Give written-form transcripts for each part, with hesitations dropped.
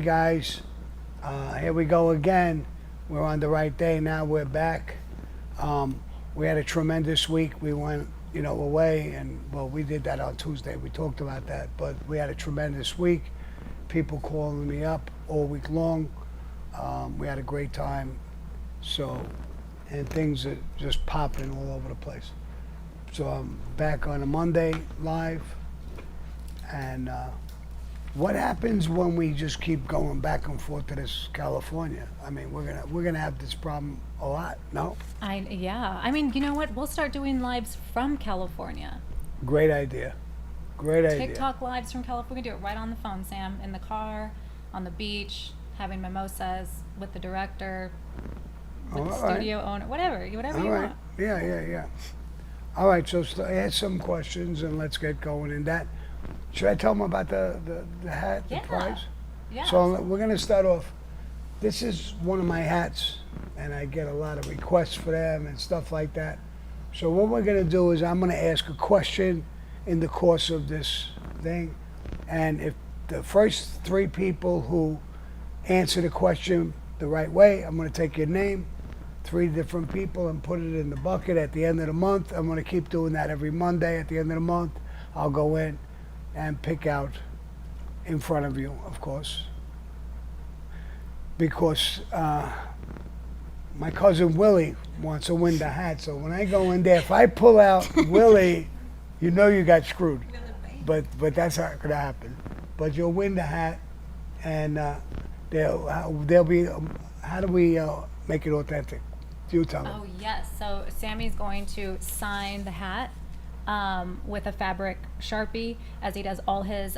guys. Here we go again. We're on the right day now. We're back. We had a tremendous week. We went, away, and well, we did that on Tuesday. We talked about that, but we had a tremendous week. People calling me up all week long. We had a great time. And things are just popping all over the place. So I'm back on a Monday live, and what happens when we just keep going back and forth to this California? I mean, we're gonna have this problem a lot. No? Yeah. I mean, you know what? We'll start doing lives from California. Great idea. Great idea. TikTok lives from California. Do it right on the phone, Sam. In the car, on the beach, having mimosas with the director, with the studio owner, whatever you want. Yeah. All right, so ask some questions and let's get going in that. Should I tell them about the hat, the prize? Yeah. So we're going to start off. This is one of my hats, and I get a lot of requests for them and stuff like that. So what we're going to do is I'm going to ask a question in the course of this thing, and if the first 3 people who answer the question the right way, I'm going to take your name, 3 different people, and put it in the bucket at the end of the month. I'm going to keep doing that every Monday at the end of the month. I'll go in and pick out in front of you, of course, because my cousin Willie wants to win the hat. So when I go in there, if I pull out Willie, you got screwed. But that's not going to happen. But you'll win the hat, and they'll be. How do we make it authentic? You tell them. Oh yes. So Sammy's going to sign the hat with a fabric Sharpie, as he does all his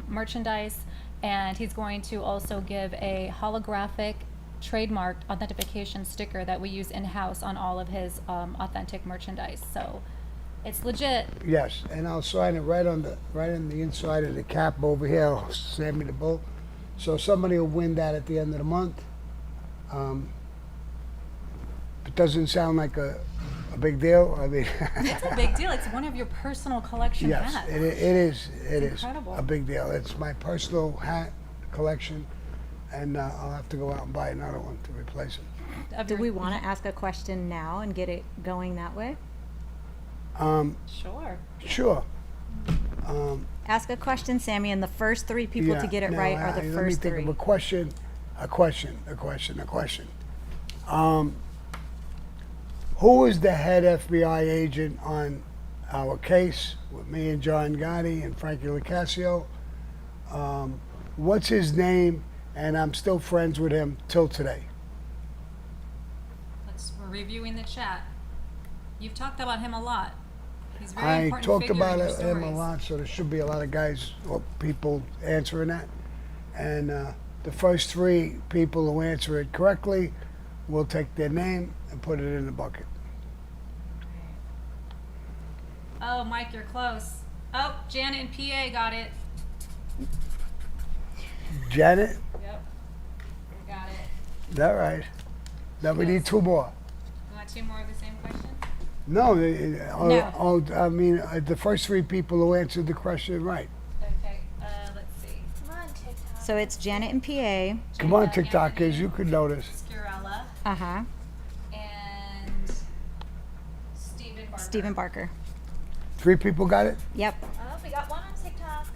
merchandise, and he's going to also give a holographic trademarked authentication sticker that we use in-house on all of his authentic merchandise. So it's legit. Yes, and I'll sign it right on the inside of the cap over here. I'll Sammy the Bull. So somebody will win that at the end of the month. It doesn't sound like a big deal. I mean, it's a big deal. It's one of your personal collection hats. Yes, it is. It is incredible. A big deal. It's my personal hat collection, and I'll have to go out and buy another one to replace it. Do we want to ask a question now and get it going that way? Sure. Ask a question, Sammy, and the first 3 people to get it right are the first 3. Let me think of a question. Who is the head FBI agent on our case with me and John Gotti and Frankie LaCasio? What's his name? And I'm still friends with him till today. We're reviewing the chat. You've talked about him a lot. He's very I important talked figure about in your him a stories. lot, so there should be a lot of guys or people answering that. And the first 3 people who answer it correctly, we'll take their name and put it in the bucket. Oh, Mike, you're close. Oh, Janet and PA got it. Janet? Yep. We got it. Is that right? Now we need 2 more. You want 2 more of the same question? No, No. I mean, the first 3 people who answered the question right. Okay, let's see. Come on, TikTok. So it's Janet and PA. Come on, TikTokers, you could notice. Skirella Uh-huh. and Stephen Barker. 3 people got it? Yep. Oh, we got one on TikTok.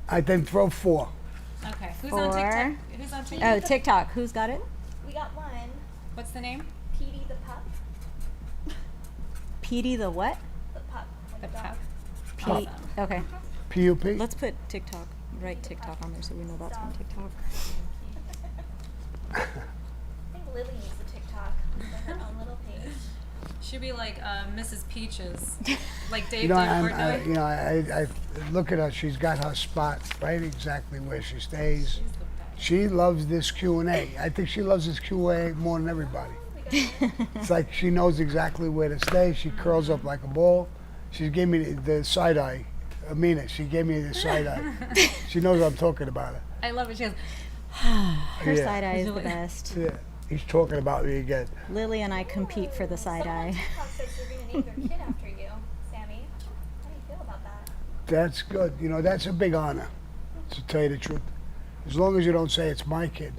I then throw 4. Okay, who's 4. on TikTok? Who's on TikTok? Oh, TikTok. Who's got it? We got one. What's the name? Petey the pup. Petey the what? The pup. Like The a dog. pup. P. Awesome. Okay. P-U-P? Let's put TikTok. Write TikTok on there so we know that's from TikTok. I think Lily needs the TikTok on her own little page. Should be like Mrs. Peaches, like Dave You know, Portnoy. I look at her. She's got her spot right exactly where she stays. She's the best. She loves this Q&A. I think she loves this Q&A more than everybody. It's like she knows exactly where to stay. She curls up like a ball. She gave me the side eye. Amina, she gave me the side eye. She knows what I'm talking about her. I love it. She goes, Her Yeah. side eye is the best. Yeah, he's talking about me again. Lily and I compete for the side Someone on eye. TikTok says you're going to name their kid after you, Sammy. How do you feel about that? That's good. That's a big honor, to tell you the truth. as long as you don't say it's my kid.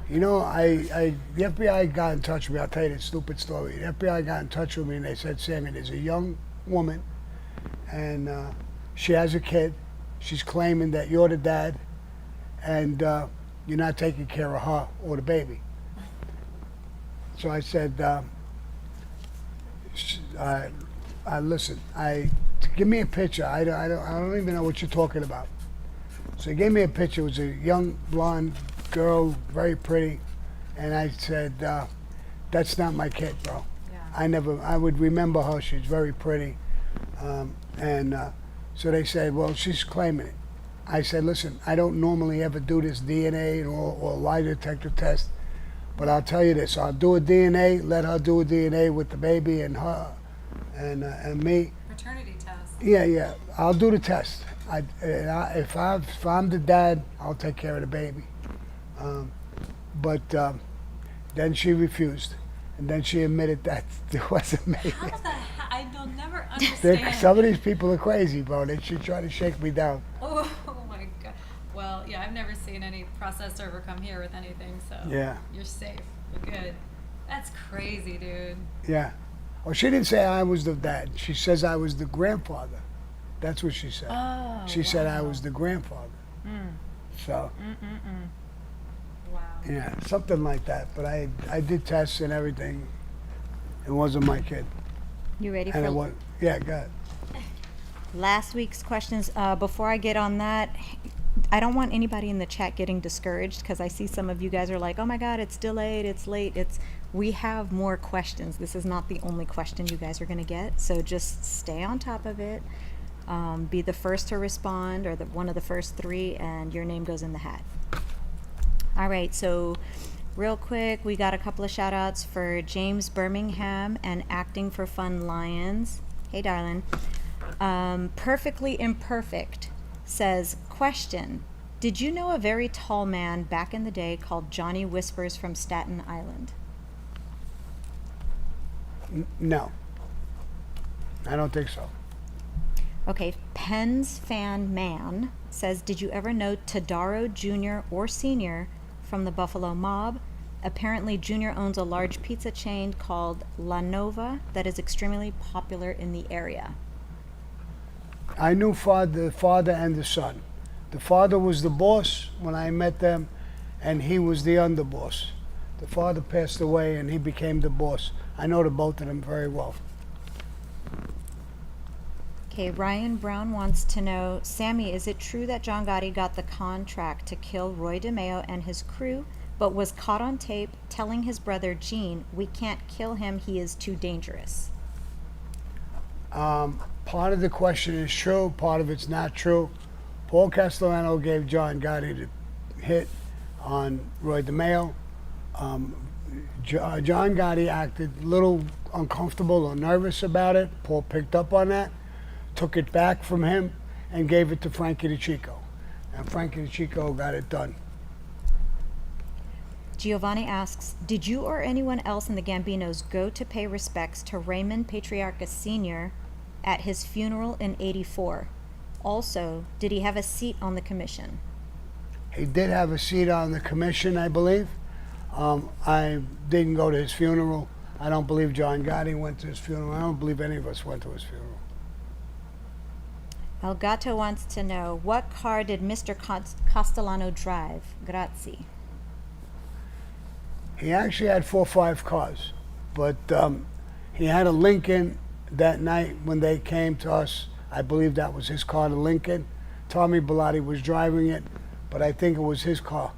You know, the FBI got in touch with me. I'll tell you this stupid story. The FBI got in touch with me and they said, Sammy, there's a young woman and she has a kid. She's claiming that you're the dad and you're not taking care of her or the baby. So I said, listen, give me a picture. I don't even know what you're talking about. So he gave me a picture. It was a young blonde girl, very pretty, and I said, "That's not my kid, bro. Yeah. I would remember her. She's very pretty." So they said, "Well, she's claiming it." I said, "Listen, I don't normally ever do this DNA or lie detector test, but I'll tell you this: I'll do a DNA. Let her do a DNA with the baby and her, and me." Paternity test. Yeah. I'll do the test. If I'm the dad, I'll take care of the baby. But then she refused, and then she admitted that it wasn't me. How the hell? I will never understand. Some of these people are crazy, bro. They should try to shake me down. Oh my god. Well, yeah, I've never seen any process server come here with anything, so Yeah. you're safe. You're good. That's crazy, dude. Yeah. Oh, she didn't say I was the dad. She says I was the grandfather. That's what she said. Oh, She said I wow. was the grandfather. So, Wow. yeah, something like that. But I did tests and everything. It wasn't my kid. You ready And it for was, yeah, go ahead. last week's questions? Before I get on that, I don't want anybody in the chat getting discouraged because I see some of you guys are like, oh my God, it's delayed, it's late. We have more questions. This is not the only question you guys are going to get. So just stay on top of it. Be the first to respond or one of the first three, and your name goes in the hat. All right, so real quick, we got a couple of shout outs for James Birmingham and Acting for Fun Lions. Hey, darling. Perfectly Imperfect says, question, did you know a very tall man back in the day called Johnny Whispers from Staten Island? No. I don't think so. Okay, Penn's Fan Man says, did you ever know Tadaro Jr. or Sr. from the Buffalo Mob? Apparently, Jr. owns a large pizza chain called La Nova that is extremely popular in the area. I knew the father and the son. The father was the boss when I met them, and he was the underboss. The father passed away, and he became the boss. I know the both of them very well. Okay, Ryan Brown wants to know, Sammy, is it true that John Gotti got the contract to kill Roy DeMeo and his crew, but was caught on tape telling his brother Gene, we can't kill him, he is too dangerous? Part of the question is true, part of it's not true. Paul Castellano gave John Gotti the hit on Roy DeMeo. John Gotti acted a little uncomfortable or nervous about it. Paul picked up on that, took it back from him, and gave it to Frankie DeChico. And Frankie DeChico got it done. Giovanni asks, did you or anyone else in the Gambinos go to pay respects to Raymond Patriarca Sr. at his funeral in '84? Also, did he have a seat on the commission? He did have a seat on the commission, I believe. I didn't go to his funeral. I don't believe John Gotti went to his funeral. I don't believe any of us went to his funeral. El Gato wants to know, what car did Mr. Castellano drive? Grazie. He actually had 4 or 5 cars, but he had a Lincoln that night when they came to us. I believe that was his car, the Lincoln. Tommy Bellotti was driving it, but I think it was his car,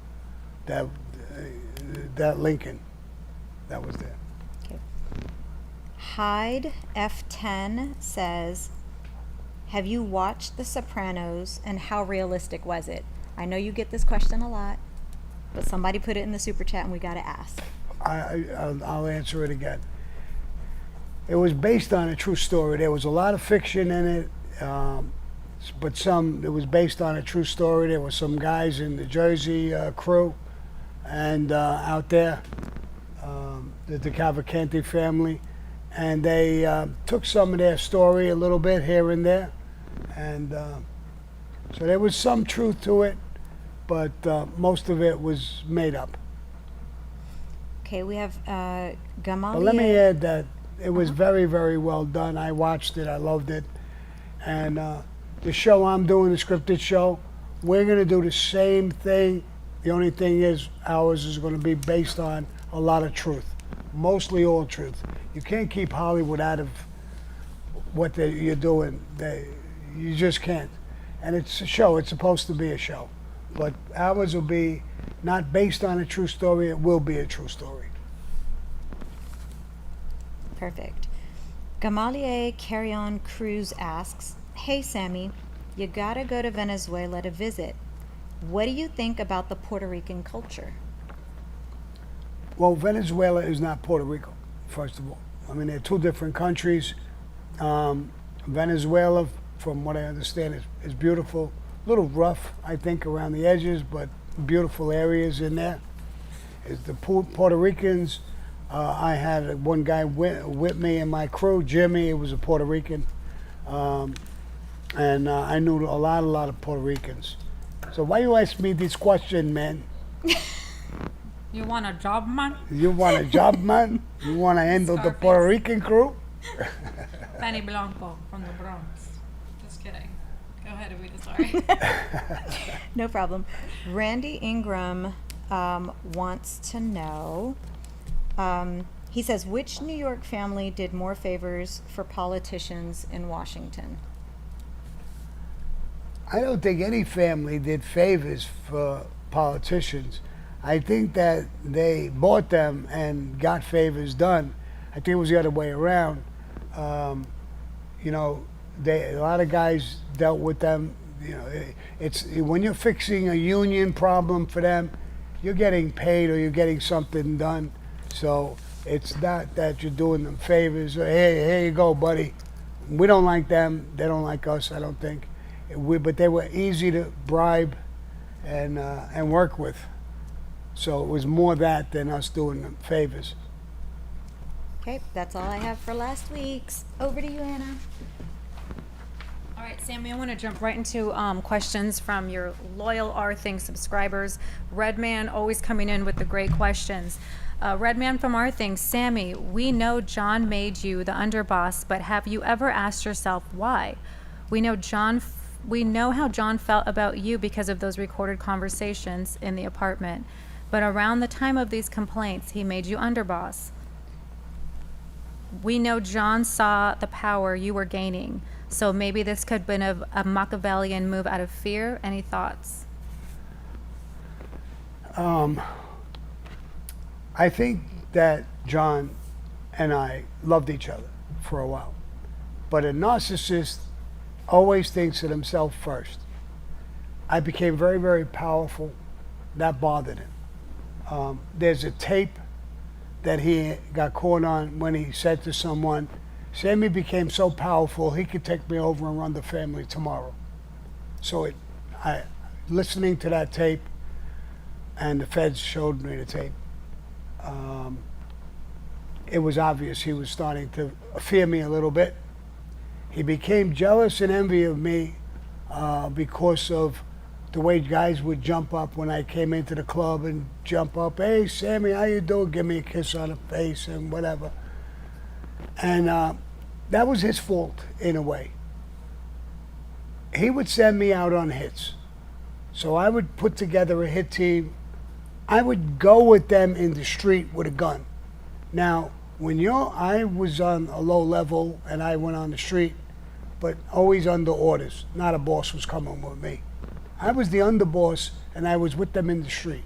that Lincoln that was there. Okay. Hyde F10 says, have you watched The Sopranos and how realistic was it? I know you get this question a lot, but somebody put it in the super chat and we got to ask. I'll answer it again. It was based on a true story. There was a lot of fiction in it, but it was based on a true story. There were some guys in the Jersey crew and out there, the Cavalcanti family, and they took some of their story a little bit here and there, and so there was some truth to it. but most of it was made up. Okay, we have Gamaliel. But let me add that it was very, very well done. I watched it. I loved it. And the show I'm doing, the scripted show, we're going to do the same thing. The only thing is ours is going to be based on a lot of truth, mostly all truth. You can't keep Hollywood out of what you're doing. You just can't. And it's a show. It's supposed to be a show. But ours will be not based on a true story. It will be a true story. Perfect. Gamaliel Carrion Cruz asks, "Hey Sammy, you gotta go to Venezuela to visit. What do you think about the Puerto Rican culture?" Well, Venezuela is not Puerto Rico, first of all. I mean, they're two different countries. Venezuela, from what I understand, is beautiful. A little rough, I think, around the edges, but beautiful areas in there. Is the Puerto Ricans. I had one guy with me in my crew, Jimmy. He was a Puerto Rican, and I knew a lot of Puerto Ricans. So why you ask me this question, man? You want a job, man? You want a job, man? You want to handle the Puerto Rican crew? Fanny Blanco from the Bronx. Just kidding. Go ahead, Avita, sorry. No problem. Randy Ingram wants to know, he says, which New York family did more favors for politicians in Washington? I don't think any family did favors for politicians. I think that they bought them and got favors done. I think it was the other way around. You know, a lot of guys dealt with them. You know, it's when you're fixing a union problem for them, you're getting paid or you're getting something done. So it's not that you're doing them favors. Hey, here you go, buddy. We don't like them. They don't like us, I don't think. But they were easy to bribe and work with. So it was more that than us doing them favors. Okay, that's all I have for last week's. Over to you, Anna. All right, Sammy, I want to jump right into questions from your loyal R-Thing subscribers. Redman always coming in with the great questions. Redman from R-Thing, Sammy, we know John made you the underboss, but have you ever asked yourself why? We know how John felt about you because of those recorded conversations in the apartment. But around the time of these complaints, he made you underboss. We know John saw the power you were gaining. So maybe this could have been a Machiavellian move out of fear. Any thoughts? I think that John and I loved each other for a while. But a narcissist always thinks of himself first. I became very, very powerful. That bothered him. There's a tape that he got caught on when he said to someone, Sammy became so powerful he could take me over and run the family tomorrow. So listening to that tape, and the feds showed me the tape, it was obvious he was starting to fear me a little bit. He became jealous and envy of me because of the way guys would jump up when I came into the club and jump up, hey, Sammy, how you doing? Give me a kiss on the face and whatever. And that was his fault in a way. He would send me out on hits. So I would put together a hit team. I would go with them in the street with a gun. Now, I was on a low level and I went on the street, but always under orders. Not a boss was coming with me. I was the underboss and I was with them in the street.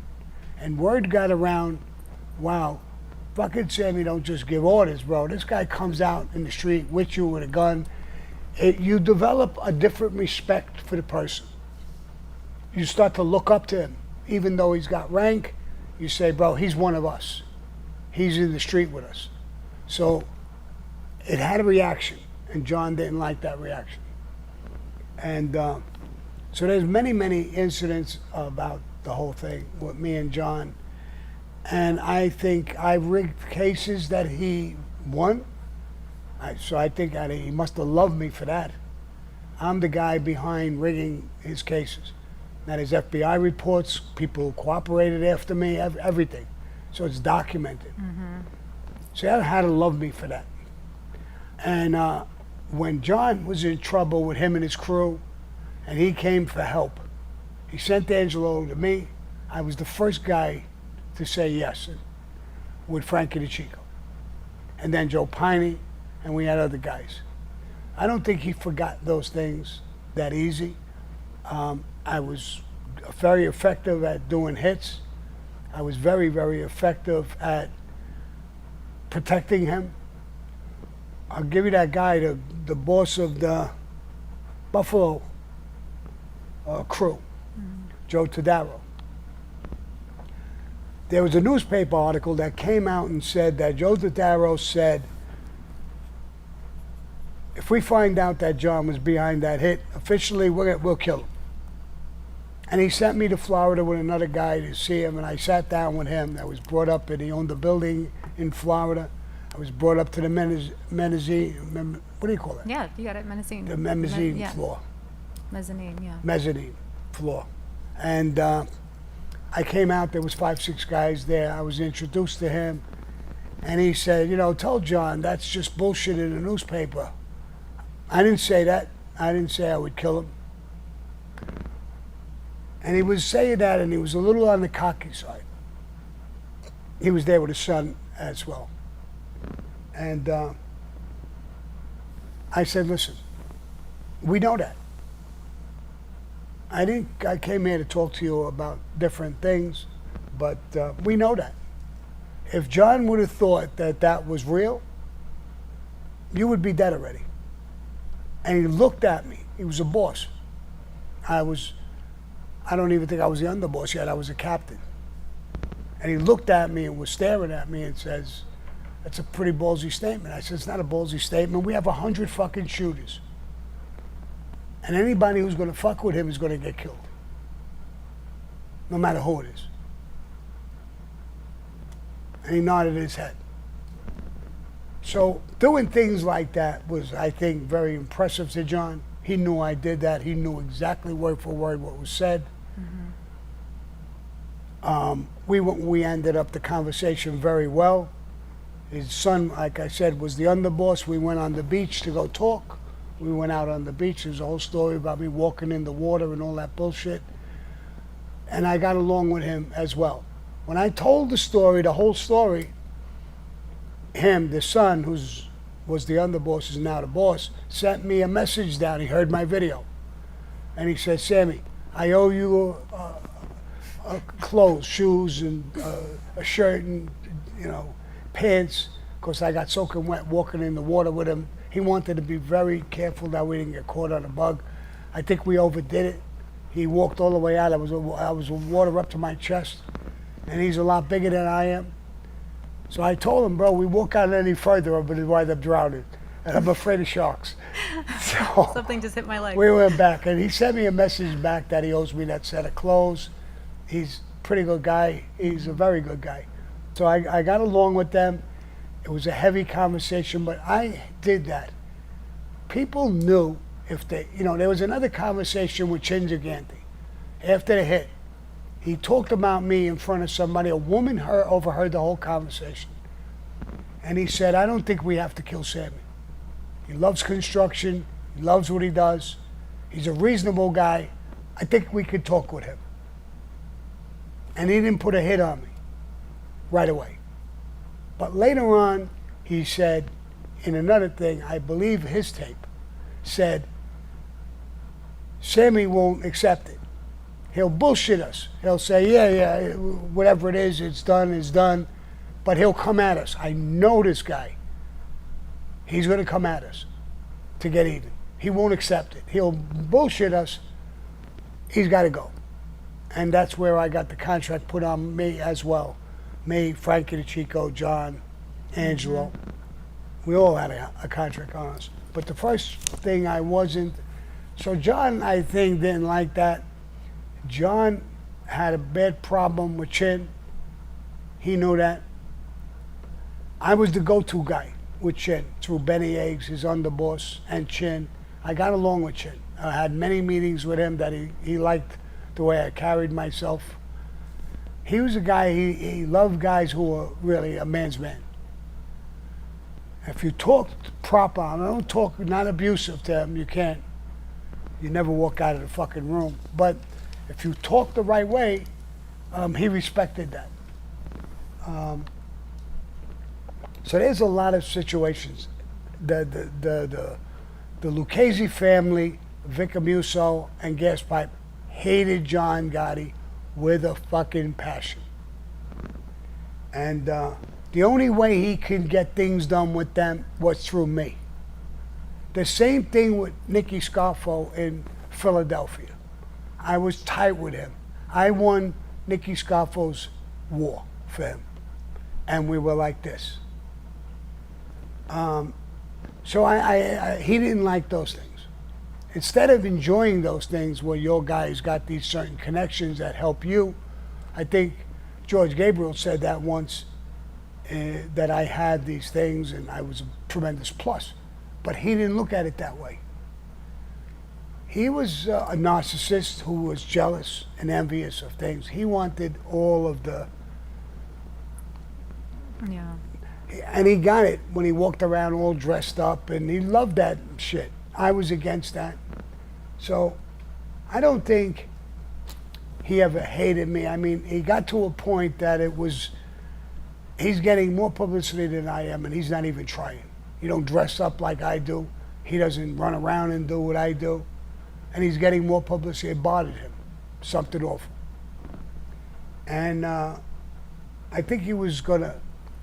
And word got around, wow, fucking Sammy don't just give orders, bro. This guy comes out in the street with you with a gun. You develop a different respect for the person. You start to look up to him. Even though he's got rank, you say, bro, he's one of us. He's in the street with us. So it had a reaction, and John didn't like that reaction. And so there's many incidents about the whole thing with me and John. And I think I rigged cases that he won. So I think he must have loved me for that. I'm the guy behind rigging his cases. Now there's FBI reports, people who cooperated after me, everything. So it's documented. So you had to love me for that. And when John was in trouble with him and his crew, and he came for help, he sent Angelo to me. I was the first guy to say yes with Frankie DeChico. And then Joe Piney, and we had other guys. I don't think he forgot those things that easy. I was very effective at doing hits. I was very, very effective at protecting him. I'll give you that guy, the boss of the Buffalo crew, Joe Tadaro. There was a newspaper article that came out and said that Joe Tadaro said, if we find out that John was behind that hit, officially we'll kill him. And he sent me to Florida with another guy to see him, and I sat down with him. I was brought up, and he owned a building in Florida. I was brought up to the mezzanine, what do you call it? Yeah, you got it, mezzanine. The mezzanine Yeah. floor. Mezzanine, yeah. Mezzanine floor. And I came out, there was 5, 6 guys there. I was introduced to him, and he said, tell John that's just bullshit in the newspaper. I didn't say that. I didn't say I would kill him. And he was saying that, and he was a little on the cocky side. He was there with his son as well. And I said, listen, we know that. I came here to talk to you about different things, but we know that. If John would have thought that that was real, you would be dead already. And he looked at me. He was a boss. I don't even think I was the underboss yet. I was a captain. And he looked at me and was staring at me and says, that's a pretty ballsy statement. I said, it's not a ballsy statement. We have 100 fucking shooters. And anybody who's going to fuck with him is going to get killed. No matter who it is. And he nodded his head. So doing things like that was, I think, very impressive to John. He knew I did that. He knew exactly word for word what was said. We ended up the conversation very well. His son, like I said, was the underboss. We went on the beach to go talk. We went out on the beach. There's a whole story about me walking in the water and all that bullshit. And I got along with him as well. When I told the story, the whole story, him, the son, was the underboss, is now the boss, sent me a message down. He heard my video. And he said, Sammy, I owe you clothes, shoes, and a shirt, and, pants, because I got soaking wet walking in the water with him. He wanted to be very careful that we didn't get caught on a bug. I think we overdid it. He walked all the way out. I was with water up to my chest, and he's a lot bigger than I am. So I told him, bro, we walk out any further, I'm going to wind up drowning. And I'm afraid of sharks. So Something just hit my leg. we went back, and he sent me a message back that he owes me that set of clothes. He's a pretty good guy. He's a very good guy. So I got along with them. It was a heavy conversation, but I did that. People knew if they, there was another conversation with Chin Giganti after the hit. He talked about me in front of somebody. A woman overheard the whole conversation. And he said, I don't think we have to kill Sammy. He loves construction. He loves what he does. He's a reasonable guy. I think we could talk with him. And he didn't put a hit on me right away. But later on, he said, in another thing, I believe his tape, said, Sammy won't accept it. He'll bullshit us. He'll say, yeah, whatever it is, it's done. But he'll come at us. I know this guy. He's going to come at us to get even. He won't accept it. He'll bullshit us. He's got to go. And that's where I got the contract put on me as well. Me, Frankie DeChico, John, Angelo. We all had a contract on us. But the first thing I wasn't. So John, I think, didn't like that. John had a bad problem with Chin. He knew that. I was the go-to guy with Chin through Benny Eggs, his underboss, and Chin. I got along with Chin. I had many meetings with him that he liked the way I carried myself. He was a guy, he loved guys who were really a man's man. If you talk proper, I don't talk, not abusive to him, you never walk out of the fucking room. But if you talk the right way, he respected that. So there's a lot of situations. The Lucchese family, Vic Amuso and Gaspipe hated John Gotti with a fucking passion. And the only way he could get things done with them was through me. The same thing with Nicky Scarfo in Philadelphia. I was tight with him. I won Nicky Scarfo's war for him. And we were like this. So he didn't like those things. Instead of enjoying those things where your guys got these certain connections that help you, I think George Gabriel said that once, that I had these things and I was a tremendous plus. But he didn't look at it that way. He was a narcissist who was jealous and envious of things. He wanted all of the... Yeah. And he got it when he walked around all dressed up, and he loved that shit. I was against that. So I don't think he ever hated me. I mean, he got to a point that he's getting more publicity than I am, and he's not even trying. He don't dress up like I do. He doesn't run around and do what I do. And he's getting more publicity. It bothered him. Something awful. And I think he was going to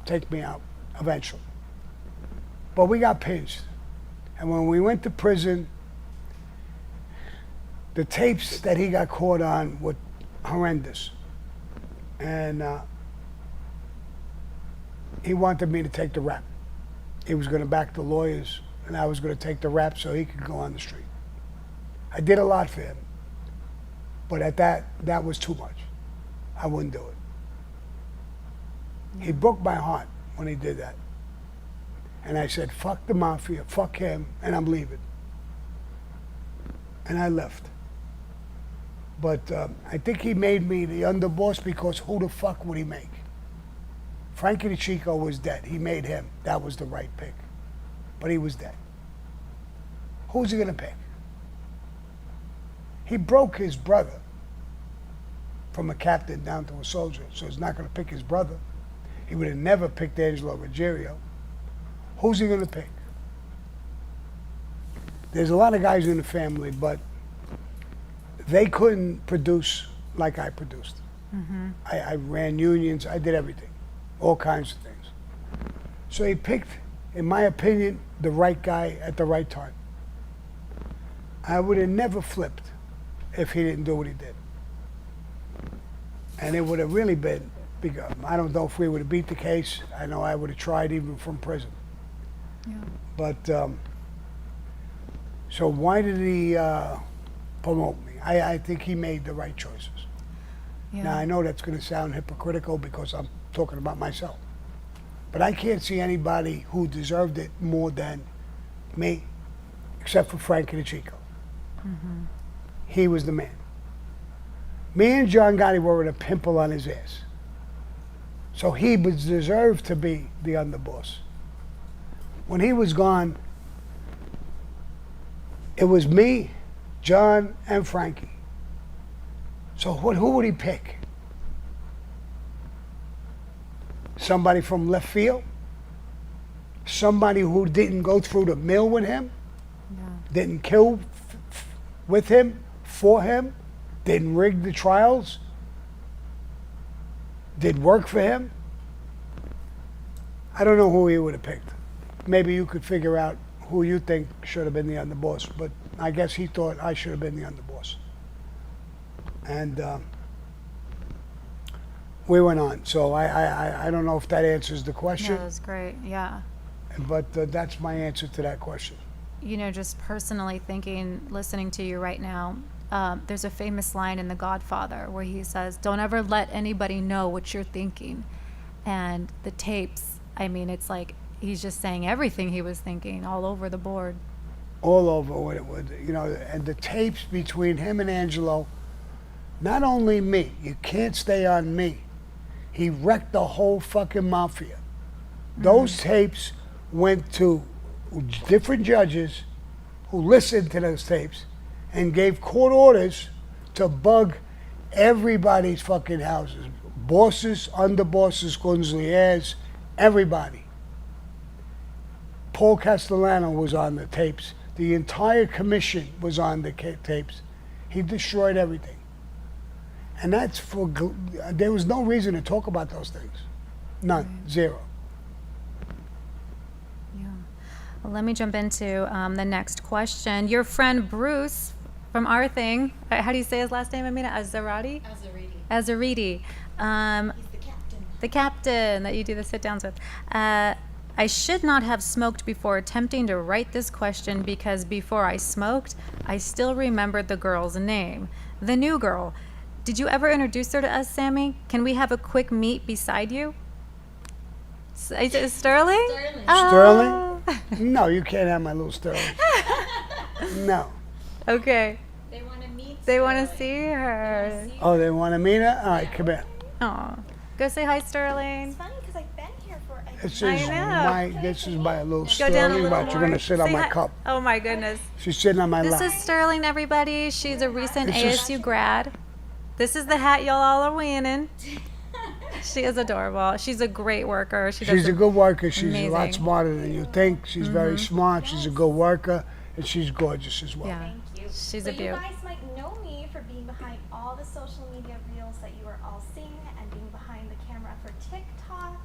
take me out eventually. But we got pinched. And when we went to prison, the tapes that he got caught on were horrendous. And he wanted me to take the rap. He was going to back the lawyers, and I was going to take the rap so he could go on the street. I did a lot for him. But at that was too much. I wouldn't do it. He broke my heart when he did that. And I said, fuck the mafia, fuck him, and I'm leaving. And I left. But I think he made me the underboss because who the fuck would he make? Frankie the Chico was dead. He made him. That was the right pick. But he was dead. Who's he going to pick? He broke his brother from a captain down to a soldier, so he's not going to pick his brother. He would have never picked Angelo Ruggiero. Who's he going to pick? There's a lot of guys in the family, but they couldn't produce like I produced. Mm-hmm. I ran unions, I did everything, all kinds of things. So he picked, in my opinion, the right guy at the right time. I would have never flipped if he didn't do what he did. And it would have really been, because I don't know if we would have beat the case. I know I would have tried even from prison. Yeah. But, so why did he promote me? I think he made the right choices. Yeah. Now, I know that's going to sound hypocritical because I'm talking about myself. But I can't see anybody who deserved it more than me, except for Frankie the Chico. Mm-hmm. He was the man. Me and John Gotti were in a pimple on his ass. So he was deserved to be the underboss. When he was gone, it was me, John, and Frankie. So who would he pick? Somebody from left field? Somebody who didn't go through the mill with him? No. Didn't kill with him, for him? Didn't rig the trials? Did work for him? I don't know who he would have picked. Maybe you could figure out who you think should have been the underboss, but I guess he thought I should have been the underboss. And we went on. So I don't know if that answers the question. No, that's great, yeah. But that's my answer to that question. You know, just personally thinking, listening to you right now, there's a famous line in The Godfather where he says, don't ever let anybody know what you're thinking. And the tapes, I mean, it's like he's just saying everything he was thinking all over the board. All over what it would, you know, and the tapes between him and Angelo, Not only me, you can't stay on me. He wrecked the whole fucking mafia. Those tapes went to different judges who listened to those tapes and gave court orders to bug everybody's fucking houses. Bosses, underbosses, consigliers, everybody. Paul Castellano was on the tapes. The entire commission was on the tapes. He destroyed everything. And that's there was no reason to talk about those things. None. Zero. Yeah. Well, let me jump into the next question. Your friend Bruce from our thing, how do you say his last name, Amina? Azarati? Azariti. He's the captain. The captain that you do the sit downs with. I should not have smoked before attempting to write this question because before I smoked, I still remembered the girl's name. The new girl. Did you ever introduce her to us, Sammy? Can we have a quick meet beside you? Is it Sterling? Sterling. Oh. Sterling? No, you can't have my little Sterling. No. Okay. They want to meet. They want to Sterling. see her. See Oh, they want to meet her? All right, come here. Aw. Go say hi, Sterling. It's funny because I've been here for. This I is know. this is my little Go down a Sterling, little but more. you're gonna sit on Say my hi. cup. Oh my goodness. She's sitting on my This lap. is Sterling, everybody. She's a recent This is- ASU grad. This is the hat y'all all are winning. She is adorable. She's a great worker. She's a good worker. She's a lot amazing. smarter than you think. She's very smart. She's a good worker, and she's gorgeous as well. Yeah. Thank you. She's so a you beaut. guys might know me for being behind all the social media reels that you are all seeing and being behind the camera for TikTok.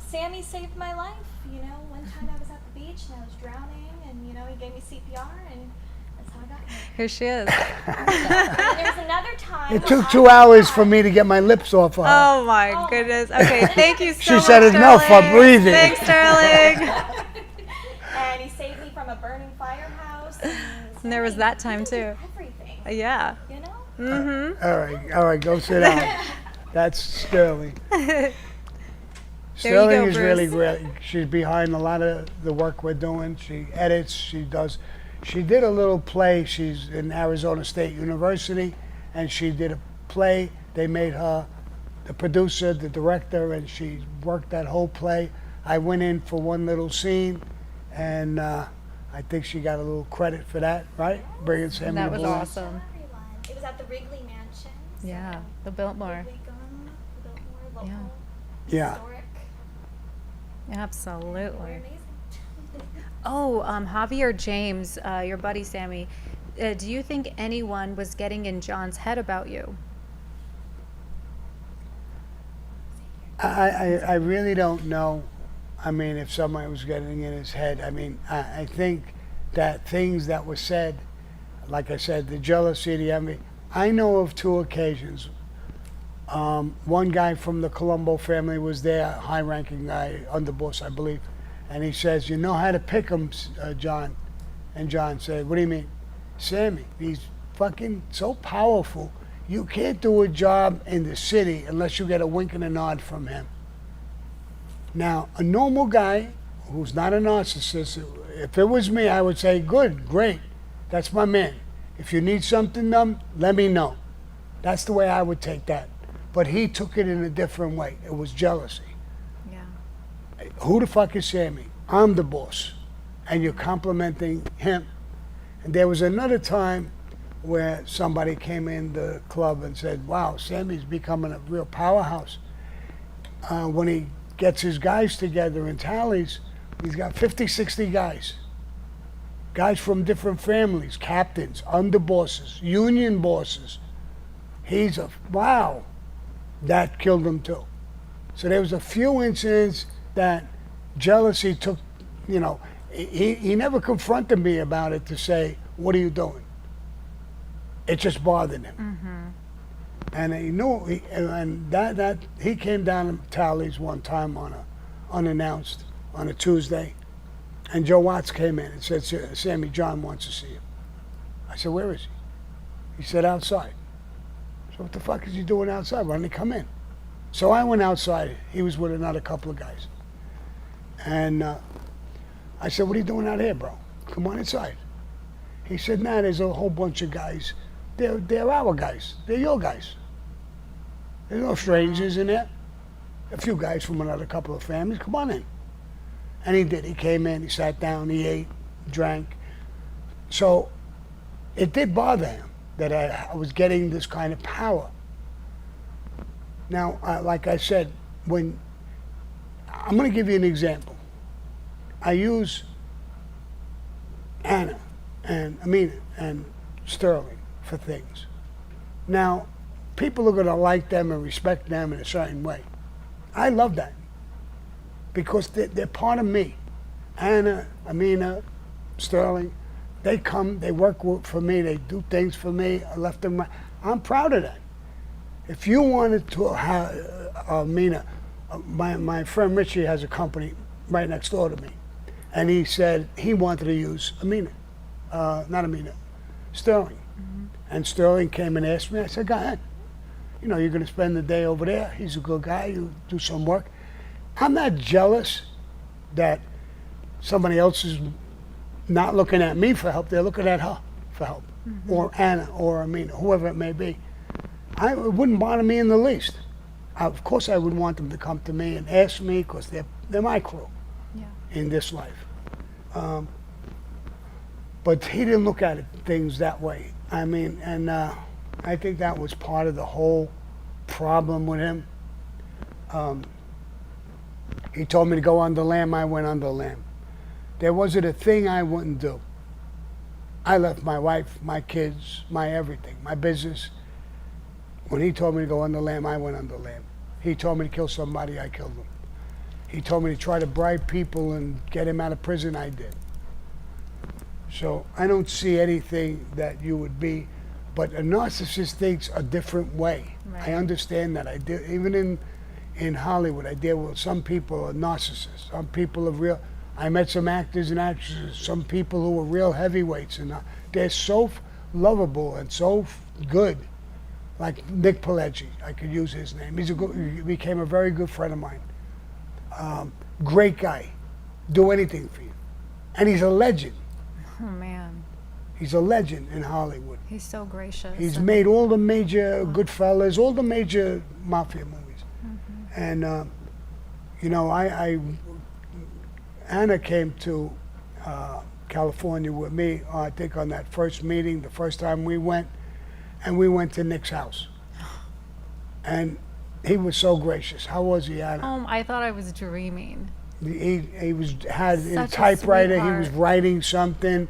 Sammy saved my life. You know, one time I was at the beach and I was drowning, and you know he gave me CPR, and that's how I got here. Here she is. And there's another time. It took 2 hours for me to get my lips off of her. Oh my goodness. Okay, thank you so She much, said enough, I'm Sterling. breathing. Thanks, Sterling. And he saved me from a burning firehouse. And there was that time, too. Everything. Yeah. You know. Mm-hmm. All right, go sit down. That's Sterling. There Sterling you go, is really Bruce. great. She's behind a lot of the work we're doing. She edits. She does. She did a little play. She's in Arizona State University, and she did a play. They made her the producer, the director, and she worked that whole play. I went in for one little scene, and I think she got a little credit for that, right? Bringing Sammy That was aboard. awesome. Everyone. It was at the Wrigley Mansion. So Yeah, the Biltmore. Wrigley Gum, Biltmore, local, Yeah. historic. We're Absolutely. amazing. Oh, Javier James, your buddy Sammy, do you think anyone was getting in John's head about you? I really don't know. I mean, if somebody was getting in his head, I mean, I think that things that were said, like I said, the jealousy, the envy. I know of 2 occasions. One guy from the Colombo family was there, high-ranking guy, underboss, I believe, and he says, "You know how to pick 'em, John?" And John said, "What do you mean?" "Sammy, he's fucking so powerful. You can't do a job in the city unless you get a wink and a nod from him." Now, a normal guy who's not a narcissist, if it was me, I would say, "Good, great, that's my man. If you need something done, let me know." That's the way I would take that. But he took it in a different way. It was jealousy. Yeah. Who the fuck is Sammy? I'm the boss. And you're complimenting him. And there was another time where somebody came in the club and said, "Wow, Sammy's becoming a real powerhouse." When he gets his guys together and tallies, he's got 50, 60 guys. Guys from different families, captains, underbosses, union bosses. He's wow. That killed him too. So there was a few incidents that jealousy took, you know, he never confronted me about it to say, "What are you doing?" It just bothered him. And he knew, and that he came down to Tally's one time on unannounced on a Tuesday, and Joe Watts came in and said, "Sammy, John wants to see you." I said, "Where is he?" He said, "Outside." So what the fuck is he doing outside? Why don't he come in? So I went outside. He was with another couple of guys. And I said, "What are you doing out here, bro? Come on inside." He said, "Nah, there's a whole bunch of guys they're our guys. They're your guys. There's no strangers in there. A few guys from another couple of families. Come on in. And he did. He came in, he sat down, he ate, drank. So it did bother him that I was getting this kind of power. Now, like I said, when I'm going to give you an example. I use Anna and Amina and Sterling for things. Now, people are going to like them and respect them in a certain way. I love that because they're part of me. Anna, Amina, Sterling, they come, they work for me, they do things for me. I left them right. I'm proud of that. If you wanted to have Amina, my friend Richie has a company right next door to me, and he said he wanted to use Amina, not Amina, Sterling. Mm-hmm. And Sterling came and asked me. I said, go ahead. You know, you're going to spend the day over there. He's a good guy. You do some work. I'm not jealous that somebody else is not looking at me for help. They're looking at her for help, mm-hmm. or Anna, or Amina, whoever it may be. It wouldn't bother me in the least. Of course, I would want them to come to me and ask me because they're my crew in this life. But he didn't look at things that way. I mean, and I think that was part of the whole problem with him. He told me to go on the lam, I went on the lam. There wasn't a thing I wouldn't do. I left my wife, my kids, my everything, my business. When he told me to go on the lam, I went on the lam. He told me to kill somebody, I killed him. He told me to try to bribe people and get him out of prison, I did. So I don't see anything that you would be, but a narcissist thinks a different way. Right. I understand that. I do. Even in Hollywood, I deal with some people are narcissists. Some people are real. I met some actors and actresses, some people who are real heavyweights, and they're so lovable and so good. Like Nick Pileggi, I could use his name. He became a very good friend of mine. Great guy, do anything for you. And he's a legend. Oh man. He's a legend in Hollywood. He's so gracious. He's made all the major Goodfellas, all the major mafia movies. Mm-hmm. And, you know, Anna came to California with me, I think on that first meeting, the first time we went, and we went to Nick's house. And he was so gracious. How was he, Anna? I thought I was dreaming. He had a typewriter. He was writing something.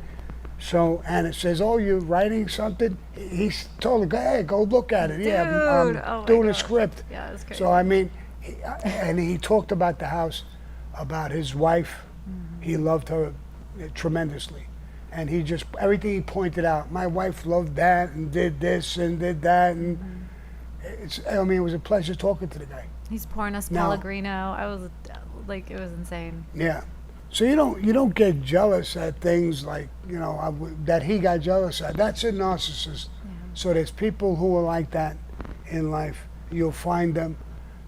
So Anna says, "Oh, you're writing something?" He told her, "Go ahead, go look at it." Dude, yeah, I'm doing a script. Yeah, it's crazy. So I mean, and he talked about the house, about his wife. Mm-hmm. He loved her tremendously, and he just everything he pointed out. My wife loved that and did this and did that, and it was a pleasure talking to the guy. He's pouring us Pellegrino. I was like, it was insane. Yeah. So you don't get jealous at things like, you know, that he got jealous at. That's a narcissist. Yeah. So there's people who are like that in life. You'll find them.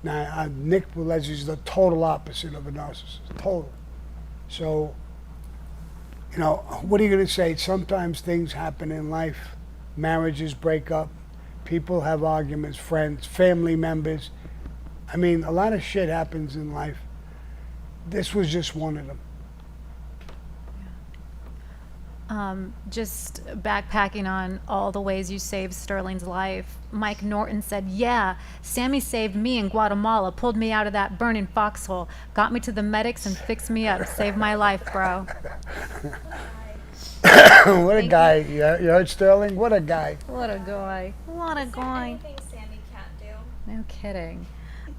Now, Nick Pileggi is the total opposite of a narcissist. Total. So, you know, what are you going to say? Sometimes things happen in life. Marriages break up. People have arguments, friends, family members. I mean, a lot of shit happens in life. This was just one of them. Just backpacking on all the ways you saved Sterling's life. Mike Norton said, "Yeah, Sammy saved me in Guatemala, pulled me out of that burning foxhole, got me to the medics and fixed me up, saved my life, bro." What a guy. You heard Sterling? What a guy. What a guy. What a guy. Anything Sammy can't do. No kidding.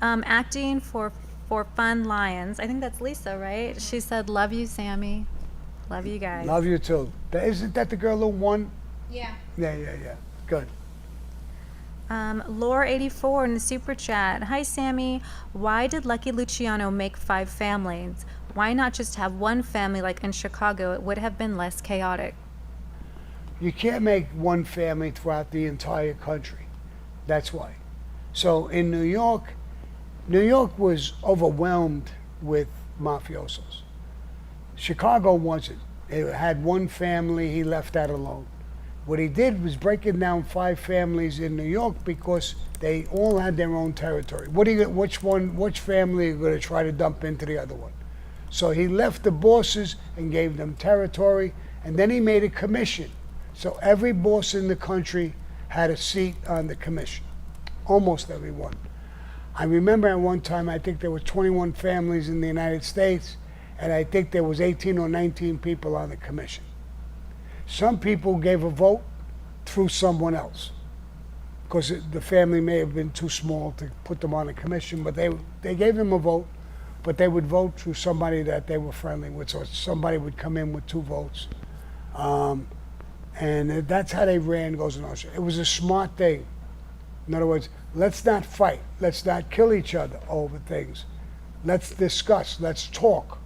Acting for Fun Lions. I think that's Lisa, right? She said, "Love you, Sammy. Love you guys." Love you too. Isn't that the girl who won? Yeah. Yeah. Good. Lore84 in the super chat. "Hi, Sammy. Why did Lucky Luciano make 5 families? Why not just have one family like in Chicago? It would have been less chaotic." You can't make one family throughout the entire country. That's why. So in New York was overwhelmed with mafiosos. Chicago wasn't. It had one family, he left that alone. What he did was breaking down 5 families in New York because they all had their own territory. Which family are you going to try to dump into the other one? So he left the bosses and gave them territory, and then he made a commission. So every boss in the country had a seat on the commission, almost everyone. I remember at one time, I think there were 21 families in the United States, and I think there was 18 or 19 people on the commission. Some people gave a vote through someone else, because the family may have been too small to put them on a commission, but they gave them a vote, but they would vote through somebody that they were friendly with, so somebody would come in with 2 votes. And that's how they ran Cosa Nostra. It was a smart thing. In other words, let's not fight. Let's not kill each other over things. Let's discuss. Let's talk.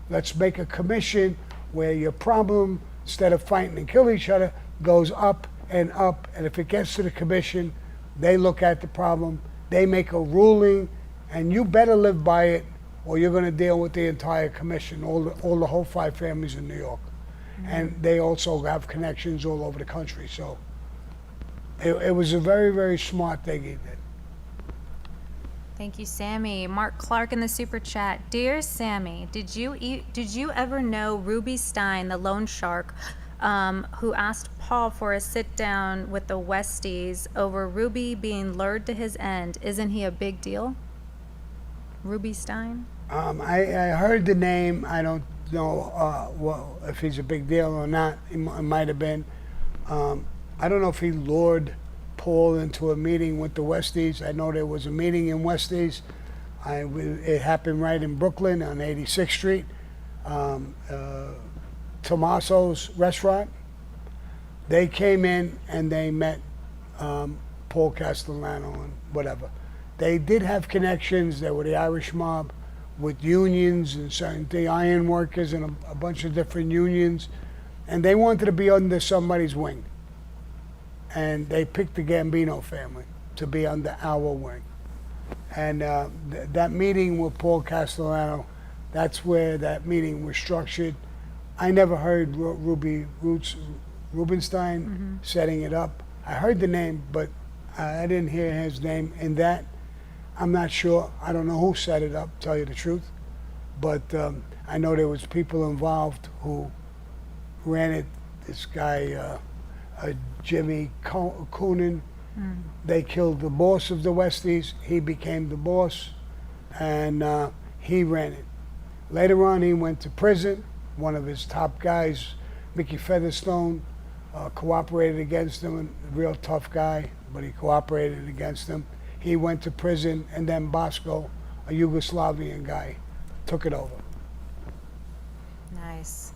Let's make a commission where your problem, instead of fighting and kill each other, goes up and up. And if it gets to the commission, they look at the problem, they make a ruling, and you better live by it, or you're going to deal with the entire commission, all the whole 5 families in New York. And they also have connections all over the country. So it was a very, very smart thing he did. Thank you, Sammy. Mark Clark in the super chat. Dear Sammy, did you ever know Ruby Stein, the loan shark, who asked Paul for a sit down with the Westies over Ruby being lured to his end? Isn't he a big deal? Ruby Stein? I heard the name. I don't know if he's a big deal or not. It might have been. I don't know if he lured Paul into a meeting with the Westies. I know there was a meeting in Westies. It happened right in Brooklyn on 86th Street. Tommaso's restaurant. They came in and they met Paul Castellano and whatever. They did have connections. They were the Irish mob with unions and certain the iron workers and a bunch of different unions, and they wanted to be under somebody's wing. And they picked the Gambino family to be under our wing. And that meeting with Paul Castellano, that's where that meeting was structured. I never heard Rubenstein setting it up. I heard the name, but I didn't hear his name in that. I'm not sure. I don't know who set it up, tell you the truth. But I know there was people involved who ran it. This guy, Jimmy Coonan, they killed the boss of the Westies. He became the boss, and he ran it. Later on, he went to prison. One of his top guys, Mickey Featherstone, cooperated against him. A real tough guy, but he cooperated against him. He went to prison, and then Bosco, a Yugoslavian guy, took it over. Nice.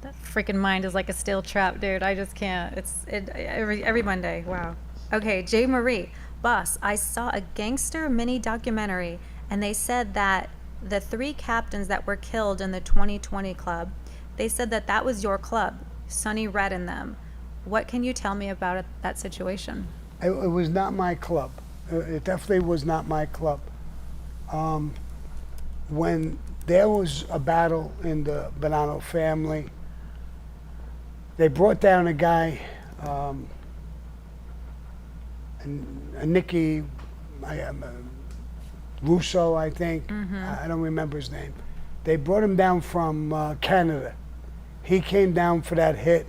That freaking mind is like a steel trap, dude. I just can't. Every Monday. Wow. Okay, Jay Marie. Boss, I saw a gangster mini documentary, and they said that the 3 captains that were killed in the 2020 club, they said that was your club, Sonny Red and them. What can you tell me about that situation? It was not my club. It definitely was not my club. When there was a battle in the Bonanno family, they brought down a guy, a Nicky Russo, I think. I don't remember his name. They brought him down from Canada. He came down for that hit.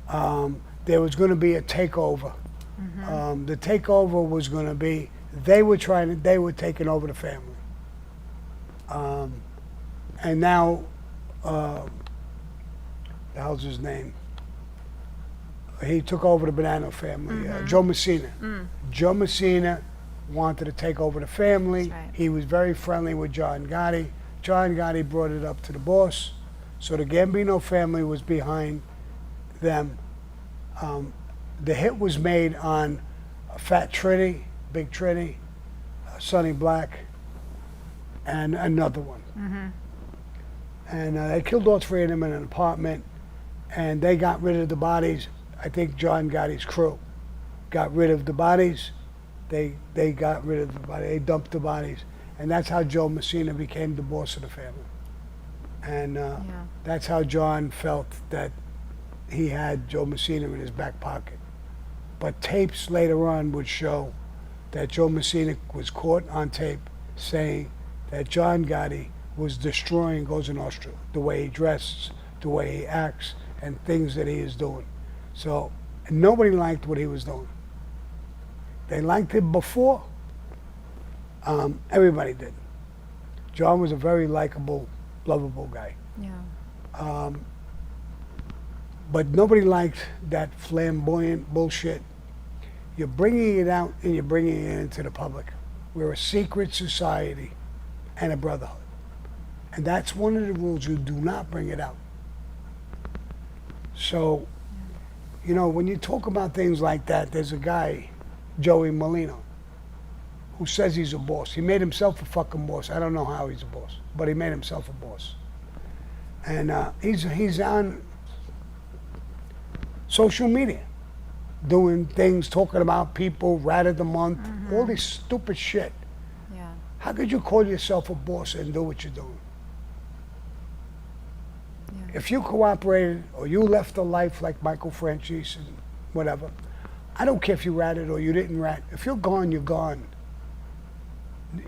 There was going to be a takeover. The takeover was going to be, they were taking over the family. And now, the hell's his name? He took over the Bonanno family, Joe Messina. Joe Messina wanted to take over the family. Right. He was very friendly with John Gotti. John Gotti brought it up to the boss. So the Gambino family was behind them. The hit was made on Fat Trini, Big Trini, Sonny Black, and another one. And they killed all 3 of them in an apartment, and they got rid of the bodies. I think John Gotti's crew got rid of the bodies. They got rid of the bodies. They dumped the bodies. And that's how Joe Messina became the boss of the family. And that's how John felt that he had Joe Messina in his back pocket. But tapes later on would show that Joe Messina was caught on tape saying that John Gotti was destroying Cosa Nostra, the way he dresses, the way he acts, and things that he is doing. So nobody liked what he was doing. They liked him before. Everybody did. John was a very likable, lovable guy. Yeah. But nobody liked that flamboyant bullshit. You're bringing it out and you're bringing it into the public. We're a secret society and a brotherhood. And that's one of the rules. You do not bring it out. So, you know, when you talk about things like that, there's a guy, Joey Molino, who says he's a boss. He made himself a fucking boss. I don't know how he's a boss, but he made himself a boss. And he's on social media, doing things, talking about people, rat of the month, all this stupid shit. Yeah. How could you call yourself a boss and do what you're doing? Yeah. If you cooperated or you left a life like Michael Franchise and whatever, I don't care if you ratted or you didn't rat. If you're gone, you're gone.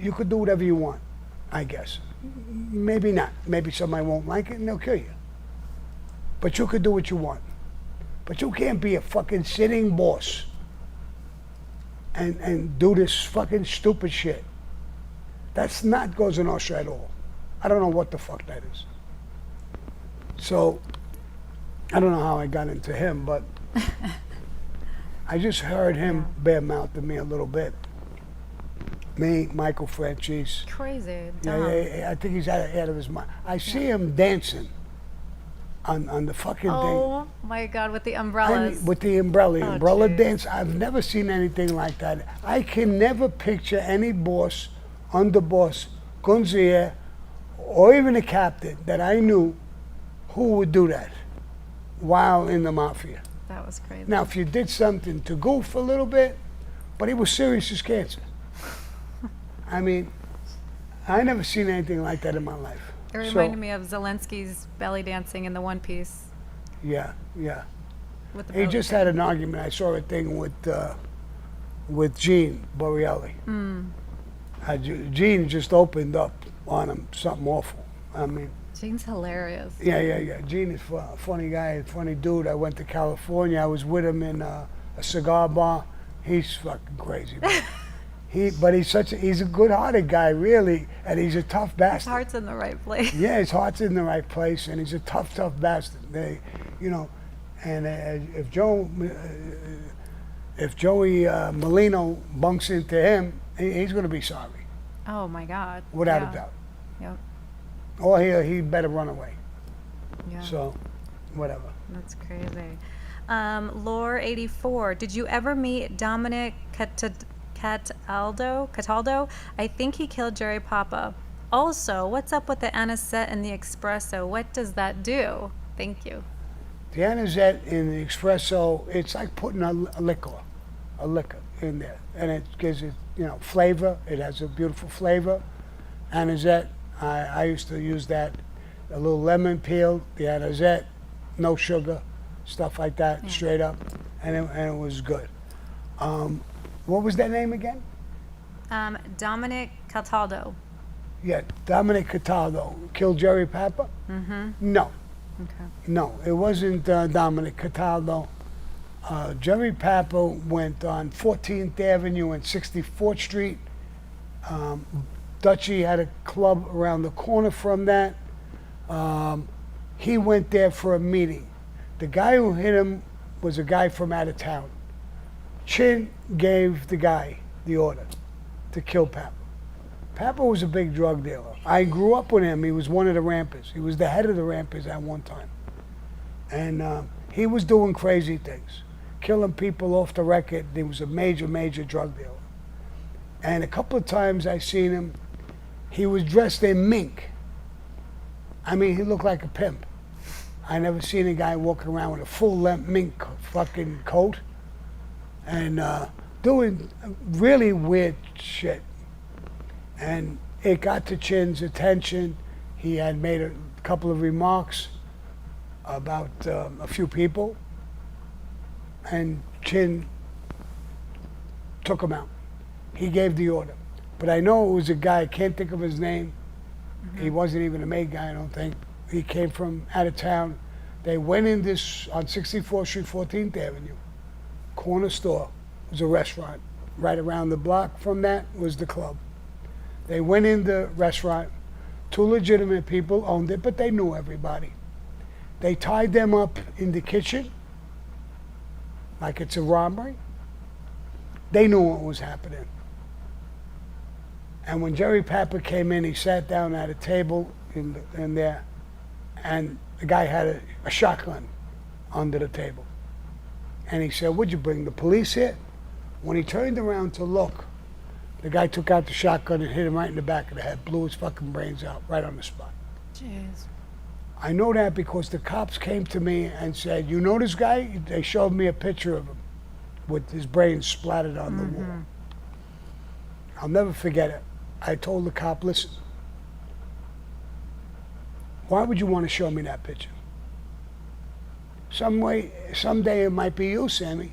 You could do whatever you want, I guess. Maybe not. Maybe somebody won't like it and they'll kill you. But you could do what you want. But you can't be a fucking sitting boss and do this fucking stupid shit. That's not Cosa Nostra at all. I don't know what the fuck that is. So, I don't know how I got into him, but I just heard him badmouth to me a little bit. Me, Michael Franchise. Crazy. Yeah, I think he's out of his mind. I see him dancing on the fucking thing. Oh my God, with the I umbrellas. mean, with the umbrella, Oh, umbrella geez. dance. I've never seen anything like that. I can never picture any boss, underboss, gunzier, or even a captain that I knew who would do that while in the mafia. That was crazy. Now, if you did something to goof a little bit, but he was serious as cancer. I mean, I never seen anything like that in my life. It reminded me of Zelensky's belly dancing in the One Piece. Yeah, yeah. With the He belly just thing. had an argument. I saw a thing with Gene Boreali. Gene just opened up on him something awful. I mean, Gene's hilarious. yeah. Gene is a funny guy, a funny dude. I went to California. I was with him in a cigar bar. He's fucking crazy. Man. But he's a good-hearted guy, really, and he's a tough His bastard. heart's in the right place. Yeah, his heart's in the right place, and he's a tough bastard. You know, and if Joey Molino bunks into him, he's going to be sorry, Oh my God. without Yeah. a doubt. Yep. Or he better run away. Yeah. So, whatever. That's crazy. Lore 84. Did you ever meet Dominic Cataldo? I think he killed Jerry Papa. Also, what's up with the anisette and the espresso? What does that do? Thank you. The anisette in the espresso, it's like putting a liquor in there, and it gives it, flavor. It has a beautiful flavor. Anisette, I used to use that. A little lemon peel, the anisette, no sugar, stuff like that, straight up, and it was good. What was that name again? Dominic Cataldo. Yeah, Dominic Cataldo killed Jerry Papa? Mm-hmm. No. Okay. No, it wasn't Dominic Cataldo. Jerry Papa went on 14th Avenue and 64th Street. Dutchie had a club around the corner from that. He went there for a meeting. The guy who hit him was a guy from out of town. Chin gave the guy the order to kill Papa. Papa was a big drug dealer. I grew up with him. He was one of the rampers. He was the head of the rampers at one time. And he was doing crazy things, killing people off the record. He was a major drug dealer. And a couple of times I seen him, he was dressed in mink. I mean, he looked like a pimp. I never seen a guy walking around with a full-length mink fucking coat and doing really weird shit. And it got to Chin's attention. He had made a couple of remarks. about a few people, and Chin took him out. He gave the order. But I know it was a guy, I can't think of his name. He wasn't even a made guy, I don't think. He came from out of town. They went in this, on 64th Street, 14th Avenue, corner store. It was a restaurant. Right around the block from that was the club. They went in the restaurant. Two legitimate people owned it, but they knew everybody. They tied them up in the kitchen, like it's a robbery. They knew what was happening. And when Jerry Papper came in, he sat down at a table in there, and the guy had a shotgun under the table. And he said, "Would you bring the police here?" When he turned around to look, the guy took out the shotgun and hit him right in the back of the head, blew his fucking brains out right on the spot. Jeez. I know that because the cops came to me and said, "You know this guy?" They showed me a picture of him with his brains splattered on the wall. I'll never forget it. I told the cop, "Listen, why would you want to show me that picture? Someday it might be you, Sammy.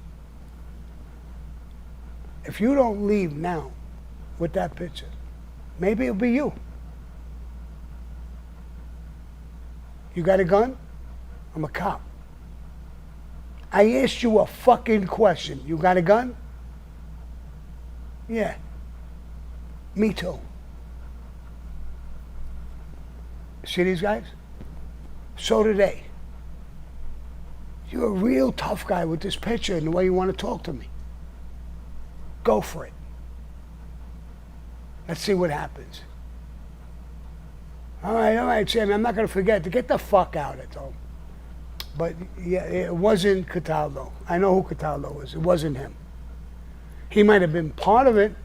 If you don't leave now with that picture, maybe it'll be you. You got a gun? I'm a cop. I asked you a fucking question. You got a gun? Yeah. Me too. See these guys? So do they. You're a real tough guy with this picture and the way you want to talk to me. Go for it. Let's see what happens." All right, Sammy, I'm not going to forget to get the fuck out, I told him. But yeah, it wasn't Cataldo. I know who Cataldo is. It wasn't him. He might have been part of it,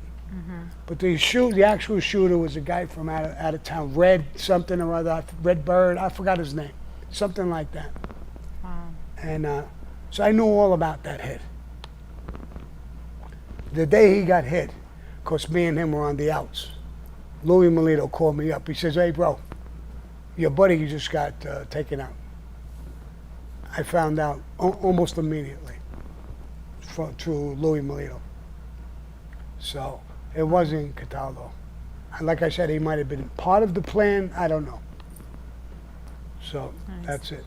but the actual shooter was a guy from out of town, Red something or other, Red Bird, I forgot his name, something like that. Wow. And so I knew all about that hit. The day he got hit, of course, me and him were on the outs. Louis Melito called me up. He says, "Hey, bro, your buddy just got taken out." I found out almost immediately through Louis Melito. So it wasn't Cataldo. And like I said, he might have been part of the plan. I don't know. So that's it.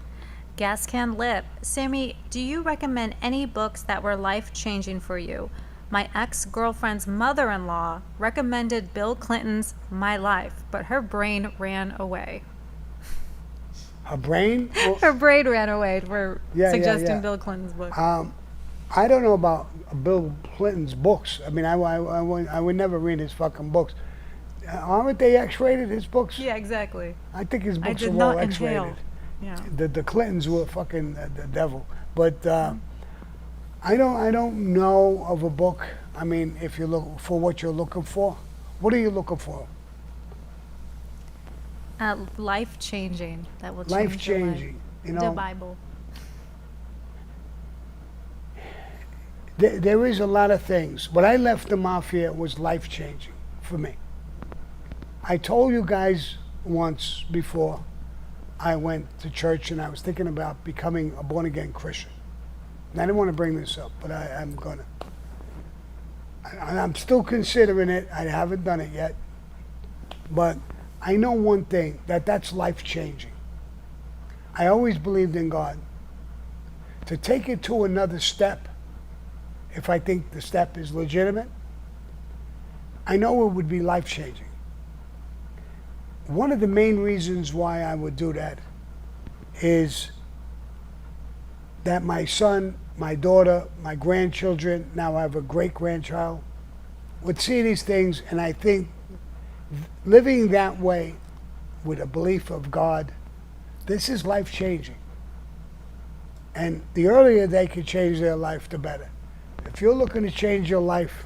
Gas Can Lip. Sammy, do you recommend any books that were life-changing for you? My ex-girlfriend's mother-in-law recommended Bill Clinton's My Life, but her brain ran away. Her brain? Her brain ran away for Yeah, suggesting yeah. Bill Clinton's book. I don't know about Bill Clinton's books. I mean, I would never read his fucking books. Aren't they X-rated, his books? Yeah, exactly. I think his I books did are all not X-rated. inhale. Yeah. The Clintons were fucking the devil. But I don't know of a book. I mean, if you look for what you're looking for, what are you looking for? Life-changing. That will change your life. Life-changing. You The know, Bible. there is a lot of things. When I left the mafia, it was life-changing for me. I told you guys once before I went to church and I was thinking about becoming a born-again Christian. And I didn't want to bring this up, but I'm gonna. And I'm still considering it. I haven't done it yet. But I know one thing, that's life-changing. I always believed in God. To take it to another step, if I think the step is legitimate, I know it would be life-changing. One of the main reasons why I would do that is that my son, my daughter, my grandchildren, now I have a great-grandchild, would see these things, and I think living that way with a belief of God, this is life-changing. And the earlier they can change their life, the better. If you're looking to change your life,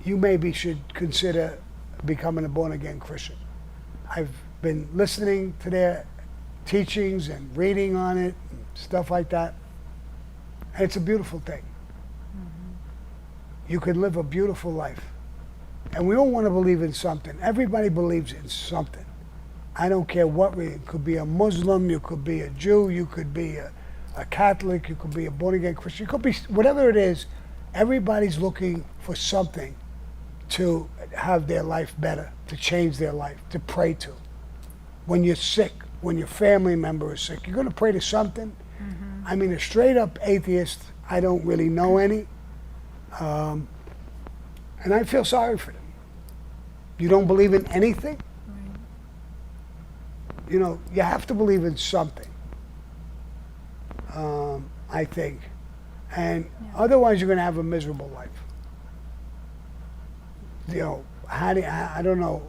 you maybe should consider becoming a born-again Christian. I've been listening to their teachings and reading on it, and stuff like that. And it's a beautiful thing. You can live a beautiful life. And we all want to believe in something. Everybody believes in something. I don't care what, it could be a Muslim, you could be a Jew, you could be a Catholic, you could be a born-again Christian, you could be whatever it is. Everybody's looking for something to have their life better, to change their life, to pray to. When you're sick, when your family member is sick, you're going to pray to something. I mean, a straight-up atheist, I don't really know any. And I feel sorry for them. You don't believe in anything? You know, you have to believe in something, I think. And otherwise, you're going to have a miserable life. You know, I don't know.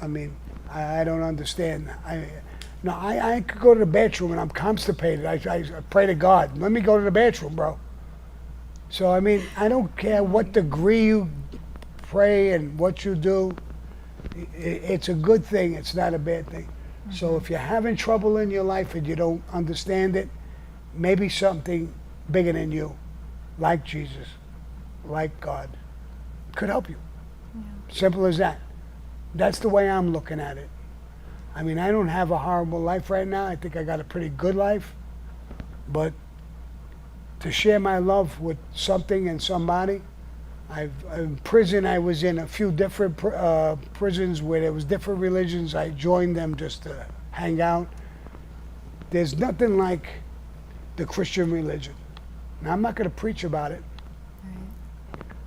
I mean, I don't understand. I could go to the bathroom and I'm constipated. I pray to God, let me go to the bathroom, bro. So, I mean, I don't care what degree you pray and what you do. It's a good thing. It's not a bad thing. So if you're having trouble in your life and you don't understand it, maybe something bigger than you, like Jesus, like God, could help you. Simple as that. That's the way I'm looking at it. I mean, I don't have a horrible life right now. I think I got a pretty good life. But to share my love with something and somebody, in prison, I was in a few different prisons where there was different religions. I joined them just to hang out. There's nothing like the Christian religion. Now, I'm not going to preach about it.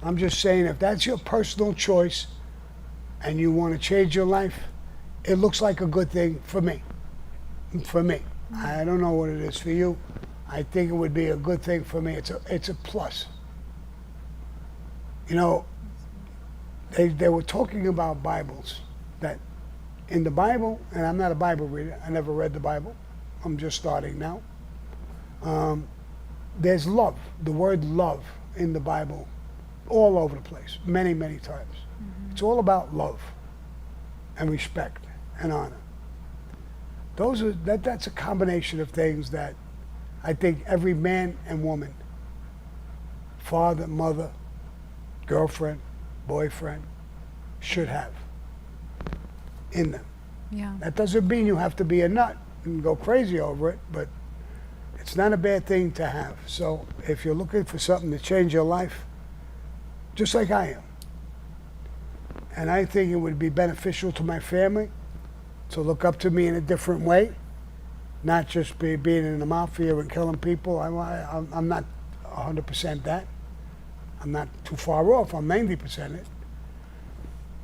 I'm just saying, if that's your personal choice and you want to change your life, it looks like a good thing for me. For me. I don't know what it is for you. I think it would be a good thing for me. It's a plus. You know, they were talking about Bibles, that in the Bible, and I'm not a Bible reader, I never read the Bible, I'm just starting now. There's love, the word love in the Bible, all over the place, many, many times. It's all about love and respect and honor. That's a combination of things that I think every man and woman, father, mother, girlfriend, boyfriend, should have in them. Yeah. That doesn't mean you have to be a nut and go crazy over it, but it's not a bad thing to have. So if you're looking for something to change your life, just like I am, and I think it would be beneficial to my family to look up to me in a different way, not just being in the mafia and killing people. I'm not 100% that. I'm not too far off. I'm 90% it.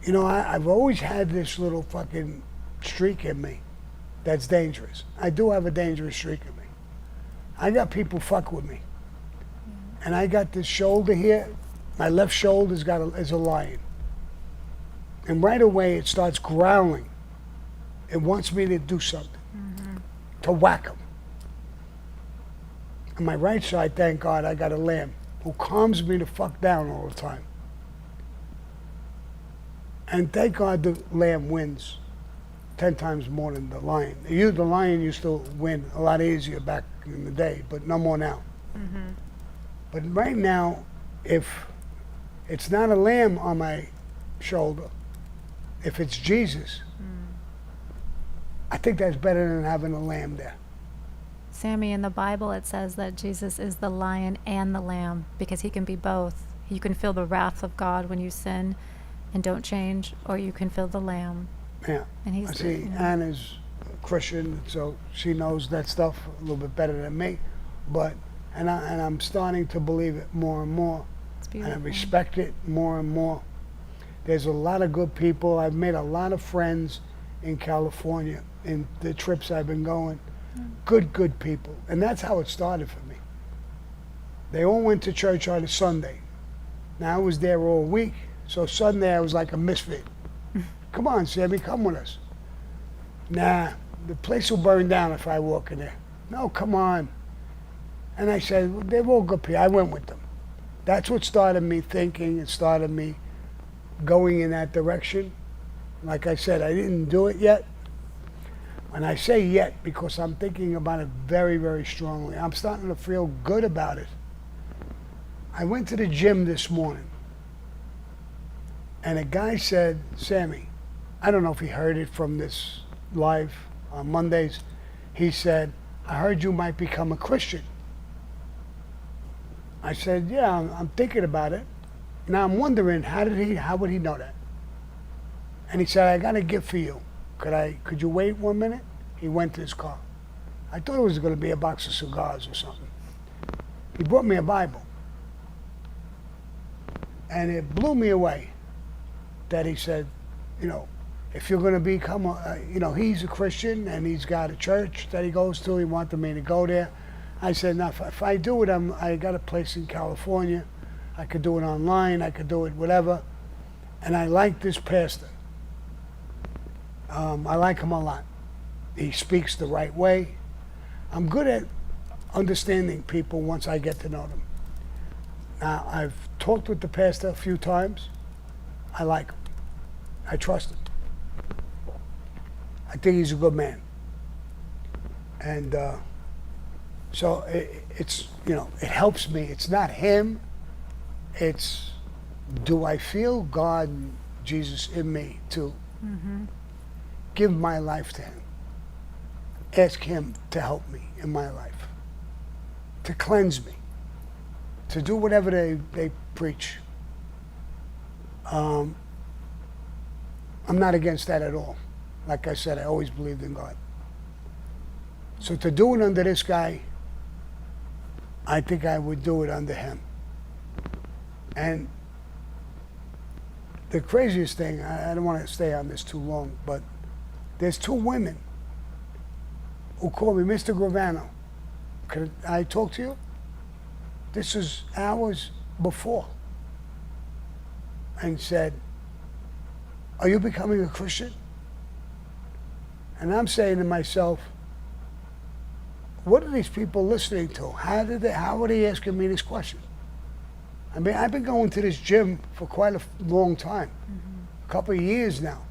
You know, I've always had this little fucking streak in me that's dangerous. I do have a dangerous streak in me. I got people fuck with me. And I got this shoulder here. My left shoulder is a lion. And right away it starts growling. It wants me to do something, to whack him. On my right side, thank God, I got a lamb who calms me the fuck down all the time. And thank God the lamb wins 10 times more than the lion. The lion used to win a lot easier back in the day, but no more now. But right now, if it's not a lamb on my shoulder, if it's Jesus, I think that's better than having a lamb there. Sammy, in the Bible it says that Jesus is the lion and the lamb because he can be both. You can feel the wrath of God when you sin and don't change, or you can feel the lamb. Yeah. And he's I see Anna's a Christian, so she knows that stuff a little bit better than me. But and I'm starting to believe it more and more. It's And I beautiful. respect it more and more. There's a lot of good people. I've made a lot of friends in California in the trips I've been going. Good people. And that's how it started for me. They all went to church on a Sunday. Now I was there all week, so Sunday I was like a misfit. Come on, Sammy, come with us. Nah, the place will burn down if I walk in there. No, come on. And I said, well, they're all good people. I went with them. That's what started me thinking. It started me going in that direction. Like I said, I didn't do it yet. And I say yet because I'm thinking about it very, very strongly. I'm starting to feel good about it. I went to the gym this morning, and a guy said, Sammy, I don't know if he heard it from this live on Mondays. He said, I heard you might become a Christian. I said, yeah, I'm thinking about it. Now I'm wondering, how would he know that? And he said, I got a gift for you. Could you wait 1 minute? He went to his car. I thought it was going to be a box of cigars or something. He brought me a Bible. And it blew me away that he said, you know, if you're going to become he's a Christian and he's got a church that he goes to. He wanted me to go there. I said, now, if I do it, I got a place in California. I could do it online. I could do it whatever. And I like this pastor. I like him a lot. He speaks the right way. I'm good at understanding people once I get to know them. Now, I've talked with the pastor a few times. I like him. I trust him. I think he's a good man. And so it's, you know, it helps me. It's not him. It's, do I feel God and Jesus in me to give my life to him? Ask him to help me in my life, to cleanse me, to do whatever they preach. I'm not against that at all. Like I said, I always believed in God. So to do it under this guy, I think I would do it under him. And the craziest thing, I don't want to stay on this too long, but there's 2 women who called me, Mr. Gravano, could I talk to you? This is hours before. And said, are you becoming a Christian? And I'm saying to myself, what are these people listening to? How are they asking me this question? I mean, I've been going to this gym for quite a long time, a couple of years now.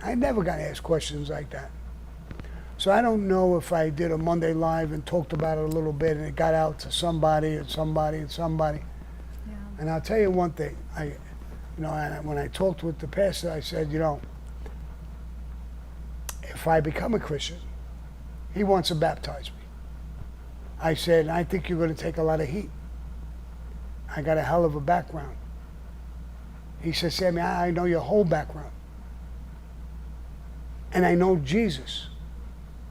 I never got asked questions like that. So I don't know if I did a Monday Live and talked about it a little bit and it got out to somebody and somebody and somebody. Yeah. And I'll tell you one thing. When I talked with the pastor, I said, if I become a Christian, he wants to baptize me. I said, I think you're going to take a lot of heat. I got a hell of a background. He said, Sammy, I know your whole background. And I know Jesus.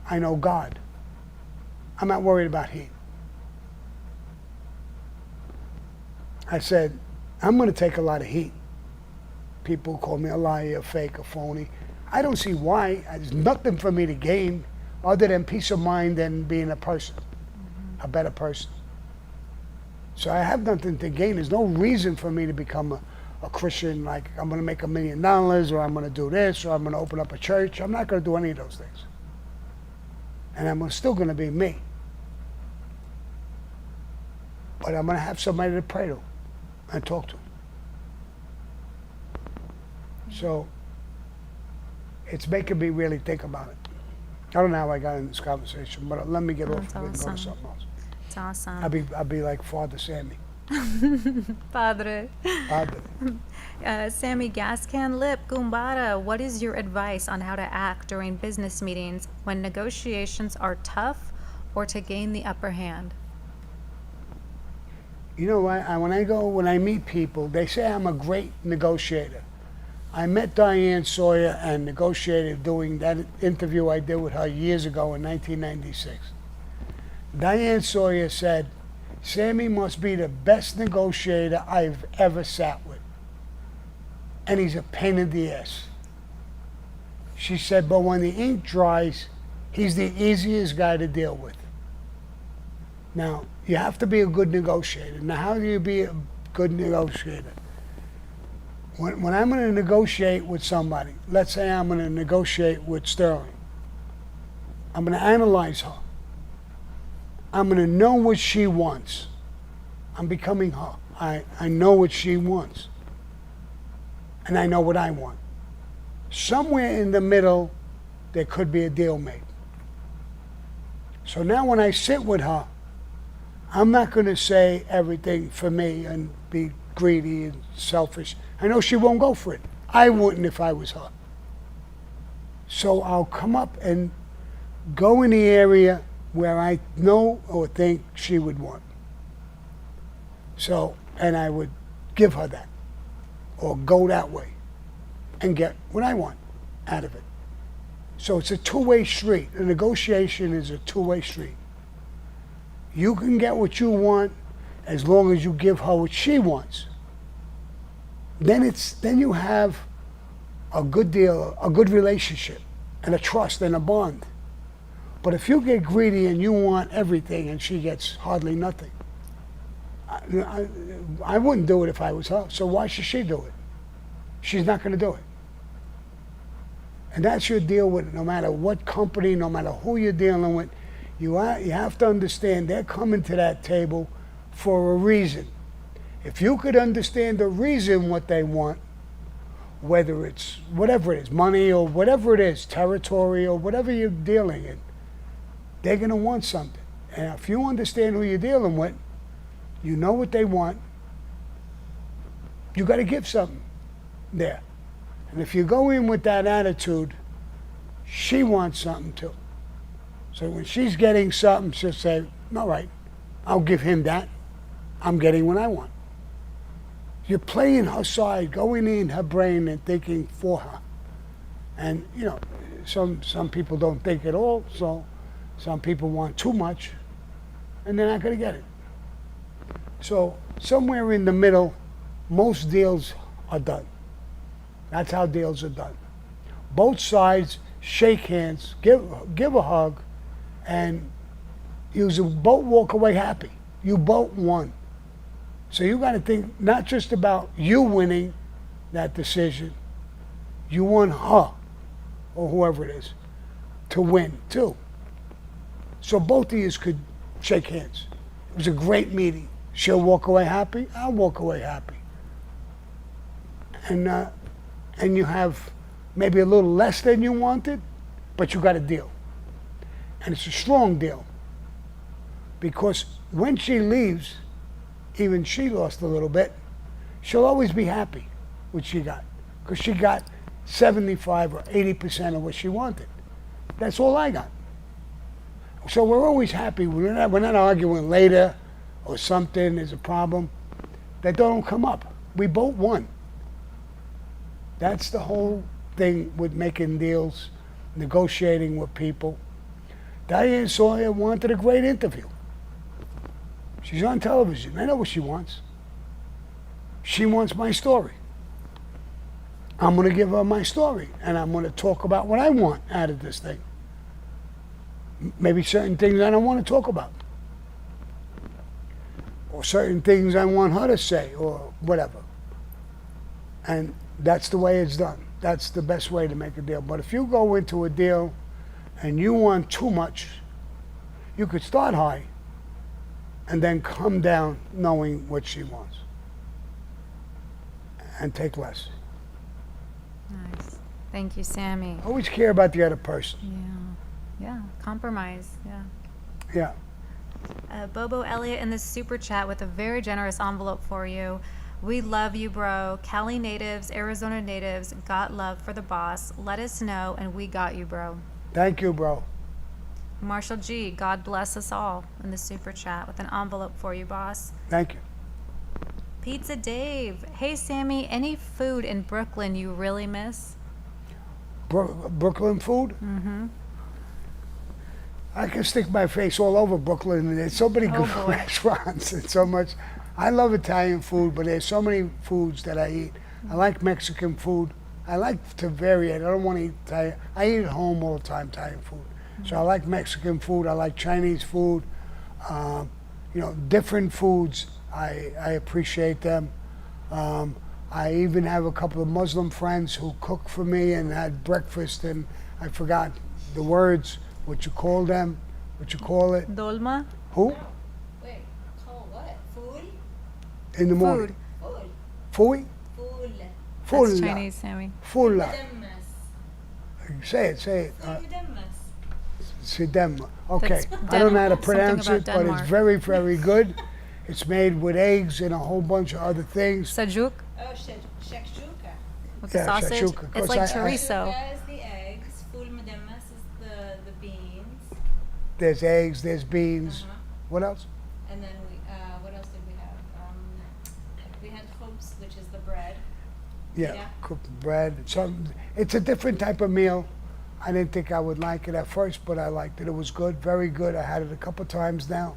I know God. I'm not worried about heat. I said, I'm going to take a lot of heat. People call me a liar, a fake, a phony. I don't see why. There's nothing for me to gain other than peace of mind and being a person, a better person. So I have nothing to gain. There's no reason for me to become a Christian, like I'm going to make $1 million or I'm going to do this or I'm going to open up a church. I'm not going to do any of those things. And I'm still going to be me. But I'm going to have somebody to pray to and talk to. So it's making me really think about it. I don't know how I got in this conversation, but let me get off of it and go to something else. It's awesome. I'll be like Father Sammy. Padre. Padre. Sammy Gascan Lip Gumbara, what is your advice on how to act during business meetings when negotiations are tough or to gain the upper hand? You know what? When I meet people, they say I'm a great negotiator. I met Diane Sawyer and negotiated doing that interview I did with her years ago in 1996. Diane Sawyer said, Sammy must be the best negotiator I've ever sat with. And he's a pain in the ass. She said, but when the ink dries, he's the easiest guy to deal with. Now, you have to be a good negotiator. Now, how do you be a good negotiator? When I'm going to negotiate with somebody, let's say I'm going to negotiate with Sterling, I'm going to analyze her. I'm going to know what she wants. I'm becoming her. I know what she wants. And I know what I want. Somewhere in the middle, there could be a deal made. So now when I sit with her, I'm not going to say everything for me and be greedy and selfish. I know she won't go for it. I wouldn't if I was her. So I'll come up and go in the area where I know or think she would want. So, and I would give her that, or go that way, and get what I want out of it. So it's a two-way street. A negotiation is a two-way street. You can get what you want as long as you give her what she wants. Then you have a good deal, a good relationship, and a trust and a bond. But if you get greedy and you want everything and she gets hardly nothing, I wouldn't do it if I was her. So why should she do it? She's not going to do it. And that's your deal with it, no matter what company, no matter who you're dealing with. You have to understand they're coming to that table for a reason. If you could understand the reason what they want, whether it's whatever it is, money or whatever it is, territory or whatever you're dealing in, they're going to want something. And if you understand who you're dealing with, you know what they want, you got to give something there. And if you go in with that attitude, she wants something too. So when she's getting something, she'll say, all right, I'll give him that. I'm getting what I want. You're playing her side, going in her brain and thinking for her. And, you know, some people don't think at all, so some people want too much, and they're not going to get it. So somewhere in the middle, most deals are done. That's how deals are done. Both sides shake hands, give a hug, and you both walk away happy. You both won. So you got to think not just about you winning that decision. You want her, or whoever it is, to win too. So both of you could shake hands. It was a great meeting. She'll walk away happy. I'll walk away happy. And you have maybe a little less than you wanted, but you got a deal. And it's a strong deal. Because when she leaves, even she lost a little bit, she'll always be happy with what she got. Because she got 75 or 80% of what she wanted. That's all I got. So we're always happy. We're not arguing later or something is a problem. That don't come up. We both won. That's the whole thing with making deals, negotiating with people. Diane Sawyer wanted a great interview. She's on television. I know what she wants. She wants my story. I'm going to give her my story, and I'm going to talk about what I want out of this thing. Maybe certain things I don't want to talk about. Or certain things I want her to say, or whatever. And that's the way it's done. That's the best way to make a deal. But if you go into a deal and you want too much, you could start high and then come down knowing what she wants. And take less. Nice. Thank you, Sammy. Always care about the other person. Yeah. Compromise. Yeah. Yeah. Bobo Elliott in the super chat with a very generous envelope for you. We love you, bro. Cali natives, Arizona natives, got love for the boss. Let us know, and we got you, bro. Thank you, bro. Marshall G, God bless us all in the super chat with an envelope for you, boss. Thank you. Pizza Dave. Hey, Sammy, any food in Brooklyn you really miss? Brooklyn food? Mm-hmm. I can stick my face all over Brooklyn, and there's so many good restaurants and so much. I love Italian food, but there's so many foods that I eat. I like Mexican food. I like to vary it. I don't want to eat Italian. I eat at home all the time, Italian food. So I like Mexican food. I like Chinese food. Different foods. I appreciate them. I even have a couple of Muslim friends who cook for me and had breakfast, and I forgot the words, what you call them, what you call it. Dolma? Who? Wait, call what? Food? In the morning. Food. Fui? Food. Fulla. That's Chinese, Sammy. Fulla. Demmas. Say it. Demmas. Sidemma. Okay. That's I don't know how to Denmark. pronounce Something it, about but it's Denmark. very, very good. It's made with eggs and a whole bunch of other things. Sajuk Oh, shakshuka. with Yeah, the sausage. shakshuka. It's Of like course, chorizo. Shakshuka is the eggs. Food there's eggs, there's beans. Uh-huh. What else? And then what else did we have? We had khubz, which is the bread. Yeah, Yeah. cooked bread. So it's a different type of meal. I didn't think I would like it at first, but I liked it. It was good, very good. I had it a couple times now.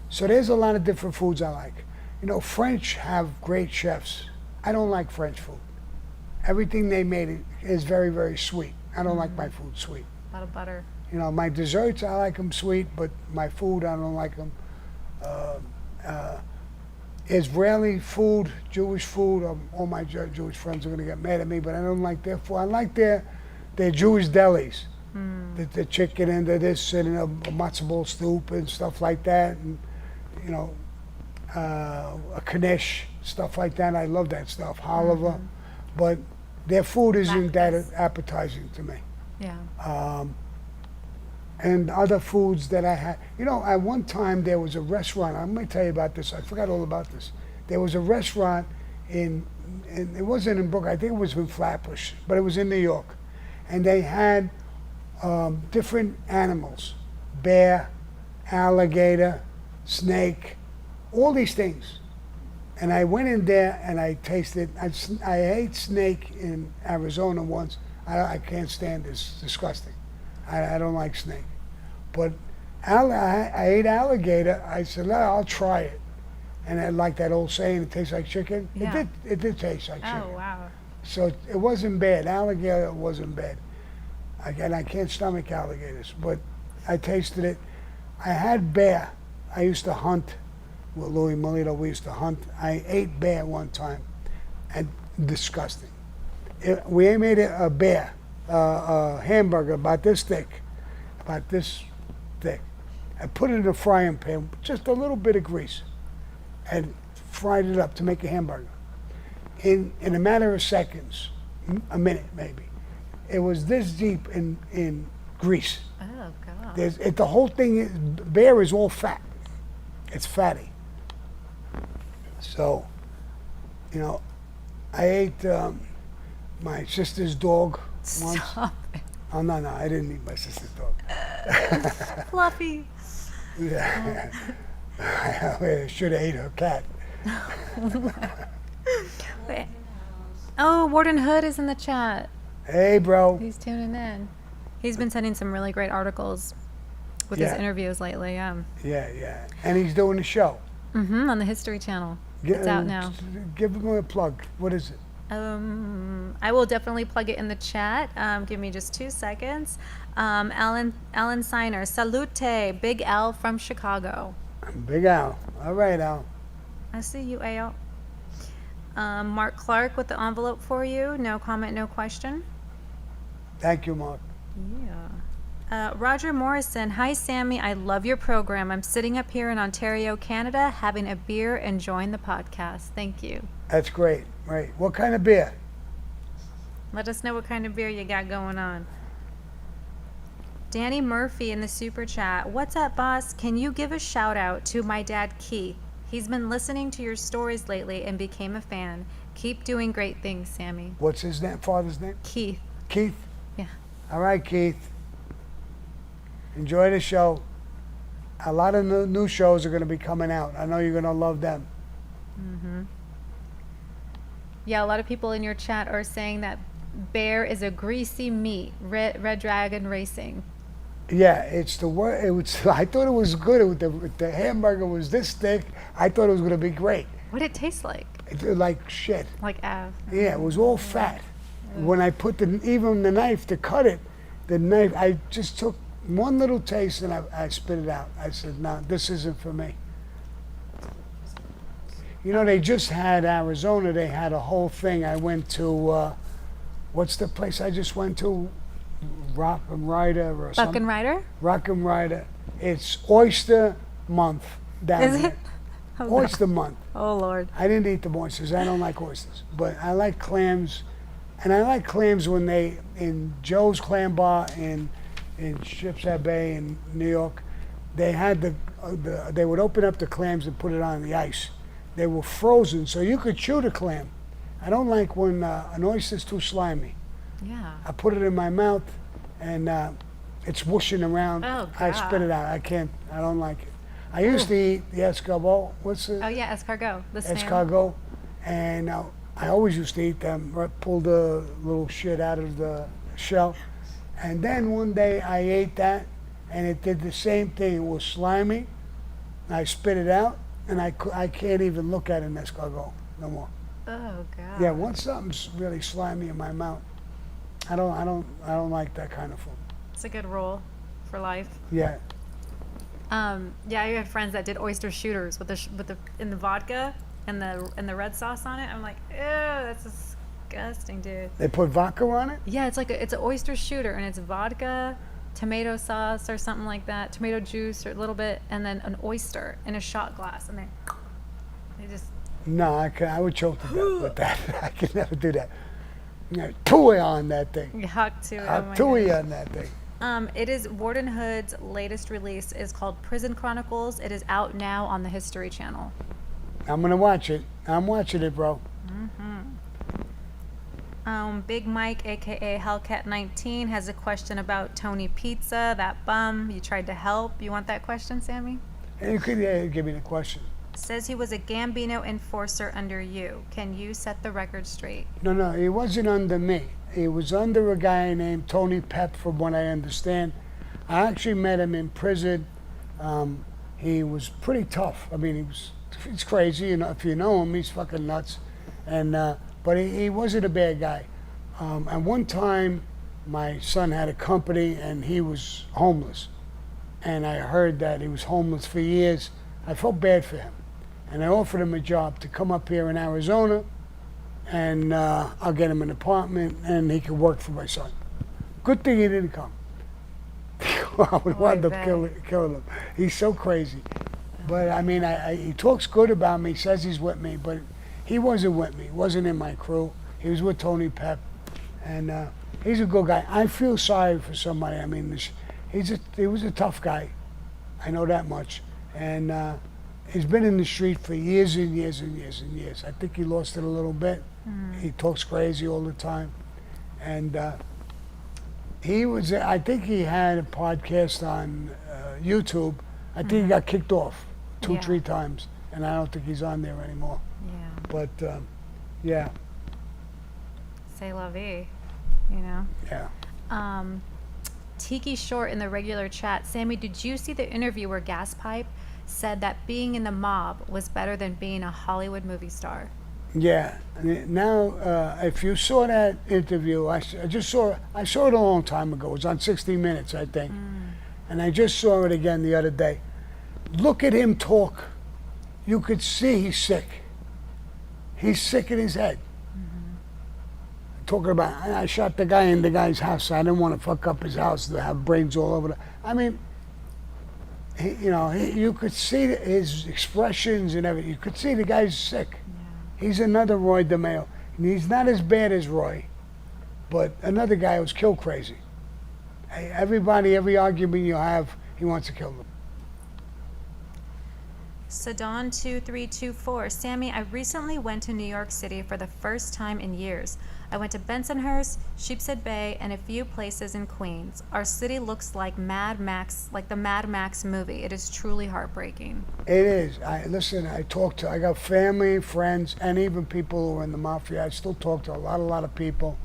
So there's a lot of different foods I like. You know, French have great chefs. I don't like French food. Everything they made is very, very sweet. I don't like my food sweet. A lot of butter. You know, my desserts, I like them sweet, but my food, I don't like them. Israeli food, Jewish food, all my Jewish friends are going to get mad at me, but I don't like their food. I like their Jewish delis. The chicken and the this and a matzo ball soup and stuff like that. And, you know, a knish, stuff like that. I love that stuff, halava. But their food isn't that Latkes. appetizing to me. Yeah. And other foods that I had. You know, at one time there was a restaurant. I'm going to tell you about this. I forgot all about this. There was a restaurant in it wasn't in Brooklyn. I think it was in Flatbush, but it was in New York. And they had different animals: bear, alligator, snake, all these things. And I went in there and I tasted. I ate snake in Arizona once. I can't stand this. It's disgusting. I don't like snake. But I ate alligator. I said, no, I'll try it. And I like that old saying, it tastes like chicken. Yeah. It did taste like chicken. Oh, wow. So it wasn't bad. Alligator wasn't bad. Again, I can't stomach alligators, but I tasted it. I had bear. I used to hunt with Louis Molito. We used to hunt. I ate bear one time, and disgusting. We made a bear, a hamburger about this thick. I put it in a frying pan, with just a little bit of grease, and fried it up to make a hamburger. In a matter of seconds, a minute maybe, it was this deep in grease. Oh, God. The whole thing, bear is all fat. It's fatty. So, you know, I ate my sister's dog once. Stop it. Oh, no, I didn't eat my sister's dog. Fluffy. Yeah. I should have ate her cat. Wait. Oh, Warden Hood is in the chat. Hey, bro. He's tuning in. He's been sending some really great articles with his Yeah. interviews lately. Yeah. And he's doing the show. On the History Channel. It's out now. Give him a plug. What is it? I will definitely plug it in the chat. Give me just 2 seconds. Alan Signer, salute, Big Al from Chicago. Big Al. All right, Al. I see you, Al. Mark Clark with the envelope for you. No comment, no question. Thank you, Mark. Yeah. Roger Morrison, hi Sammy, I love your program. I'm sitting up here in Ontario, Canada, having a beer, enjoying the podcast. Thank you. That's great. Right. What kind of beer? Let us know what kind of beer you got going on. Danny Murphy in the super chat. What's up, boss? Can you give a shout out to my dad, Keith? He's been listening to your stories lately and became a fan. Keep doing great things, Sammy. What's his name? Father's name? Keith. Keith? Yeah. All right, Keith. Enjoy the show. A lot of new shows are going to be coming out. I know you're going to love them. Yeah, a lot of people in your chat are saying that bear is a greasy meat. Red Dragon Racing. Yeah, it's the word. It was. I thought it was good. The hamburger was this thick. I thought it was going to be great. What did it taste like? It was like shit. Like Av. Yeah, it was all fat. When I put even the knife to cut it, I just took one little taste and I spit it out. I said, no, this isn't for me. You know, they just had Arizona. They had a whole thing. I went to, what's the place I just went to? Rock and Rider or something. Buck and Rider? Rock and Rider. It's Oyster Month down Is there. it? Oh, no. Oyster Month. Oh, Lord. I didn't eat the oysters. I don't like oysters. But I like clams. And I like clams when in Joe's Clam Bar in Shipshead Bay in New York, they had they would open up the clams and put it on the ice. They were frozen, so you could chew the clam. I don't like when an oyster's too slimy. Yeah. I put it in my mouth, and it's whooshing around. Oh, I spit it God. out. I don't like it. I used to eat the escargot. What's it? Oh yeah, escargot. The snail. Escargot. And I always used to eat them, right, pull the little shit out of the shell. And then one day I ate that, and it did the same thing. It was slimy. I spit it out, and I can't even look at an escargot no more. Oh god. Yeah, once something's really slimy in my mouth, I don't like that kind of food. It's a good rule for life. Yeah. Yeah, I had friends that did oyster shooters with in the vodka and the red sauce on it. I'm like, ew, that's disgusting, dude. They put vodka on it? Yeah, it's an oyster shooter, and it's vodka, tomato sauce or something like that, tomato juice or a little bit, and then an oyster in a shot glass, and they just. No, I would choke to death with that. I could never do that. You know, tui on that thing. Huck to it. I'll tui on that thing. It is Warden Hood's latest release is called Prison Chronicles. It is out now on the History Channel. I'm gonna watch it. I'm watching it, bro. Big Mike, aka Hellcat19, has a question about Tony Pizza, that bum. You tried to help. You want that question, Sammy? And you could give me the question. Says he was a Gambino enforcer under you. Can you set the record straight? No, he wasn't under me. He was under a guy named Tony Pep, from what I understand. I actually met him in prison. He was pretty tough. I mean, he's crazy. You know, if you know him, he's fucking nuts. And but he wasn't a bad guy. And one time, my son had a company, and he was homeless. And I heard that he was homeless for years. I felt bad for him. And I offered him a job to come up here in Arizona, and I'll get him an apartment, and he could work for my son. Good thing he didn't come. I would wind up killing him. He's so crazy. But I mean, he talks good about me, says he's with me, but he wasn't with me. He wasn't in my crew. He was with Tony Pep, and he's a good guy. I feel sorry for somebody. I mean, he was a tough guy. I know that much. And he's been in the street for years and years and years and years. I think he lost it a little bit. He talks crazy all the time. And I think he had a podcast on YouTube. I think he got kicked off 3 times. And I don't think he's on there anymore. Yeah. But, yeah. C'est la vie, you know? Yeah. Tiki Short in the regular chat. Sammy, did you see the interview where Gaspipe said that being in the mob was better than being a Hollywood movie star? Yeah. Now, if you saw that interview, I saw it a long time ago. It was on 60 Minutes, I think. And I just saw it again the other day. Look at him talk. You could see he's sick. He's sick in his head. Talking about, I shot the guy in the guy's house. I didn't want to fuck up his house to have brains all over. I mean, you could see his expressions and everything. You could see the guy's sick. Yeah. He's another Roy DeMeo. And he's not as bad as Roy, but another guy who's kill crazy. Every argument you have, he wants to kill them. Sadan2324. Sammy, I recently went to New York City for the first time in years. I went to Bensonhurst, Sheepshead Bay, and a few places in Queens. Our city looks like Mad Max, like the Mad Max movie. It is truly heartbreaking. It is. I got family, friends, and even people who are in the mafia. I still talk to a lot of people.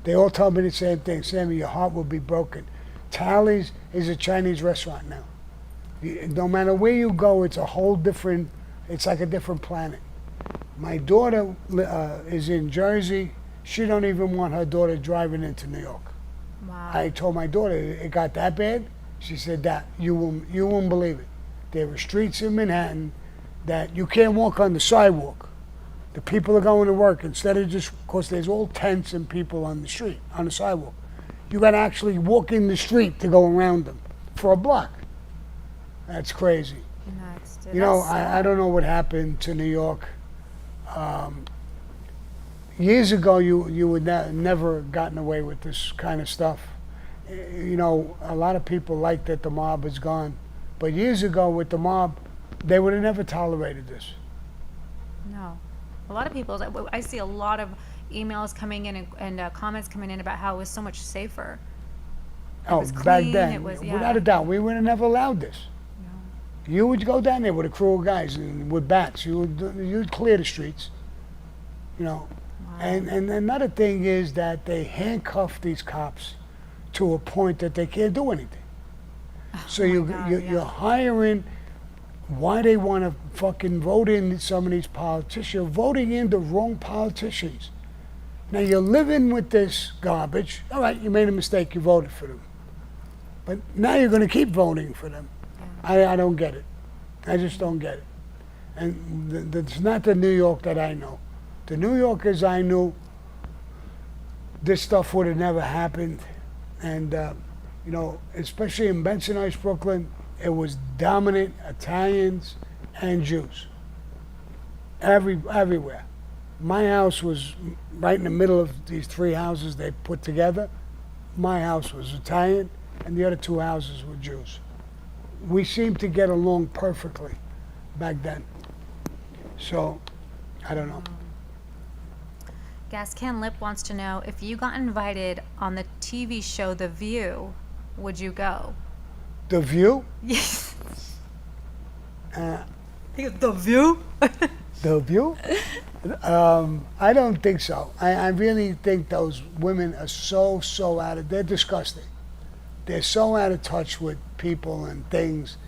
They all tell me the same thing. Sammy, your heart will be broken. Tally's is a Chinese restaurant now. No matter where you go, it's like a different planet. My daughter is in Jersey. She don't even want her daughter driving into New York. Wow. I told my daughter, it got that bad? She said, that you won't believe it. There are streets in Manhattan that you can't walk on the sidewalk. The people are going to work instead of just, because there's all tents and people on the street, on the sidewalk. You got to actually walk in the street to go around them for a block. That's crazy. Nuts, dude. You know, I don't know what happened to New York. Years ago, you would never gotten away with this kind of stuff. You know, a lot of people like that the mob is gone. But years ago with the mob, they would have never tolerated this. No. A lot of people, I see a lot of emails coming in and comments coming in about how it was so much safer. It was back clean, then, it was, without a yeah. doubt, we would have never allowed this. You would go down there with a crew of guys and with bats. You'd clear the streets, you know. And another thing is that they handcuff these cops to a point that they can't do anything. So you're hiring. Why they want to fucking vote in some of these politicians? You're voting in the wrong politicians. Now you're living with this garbage. All right, you made a mistake. You voted for them, but now you're going to keep voting for them. I don't get it. I just don't get it. And it's not the New York that I know. The New Yorkers I knew, this stuff would have never happened. And, you know, especially in Bensonhurst, Brooklyn, it was dominant Italians and Jews. Everywhere. My house was right in the middle of these three houses they put together. My house was Italian, and the other two houses were Jews. We seemed to get along perfectly back then. So, I don't know. Gas Can Lip wants to know if you got invited on the TV show The View, would you go? The View? Yes. The View? The View? I don't think so. I really think those women are so they're disgusting. They're so out of touch with people and things.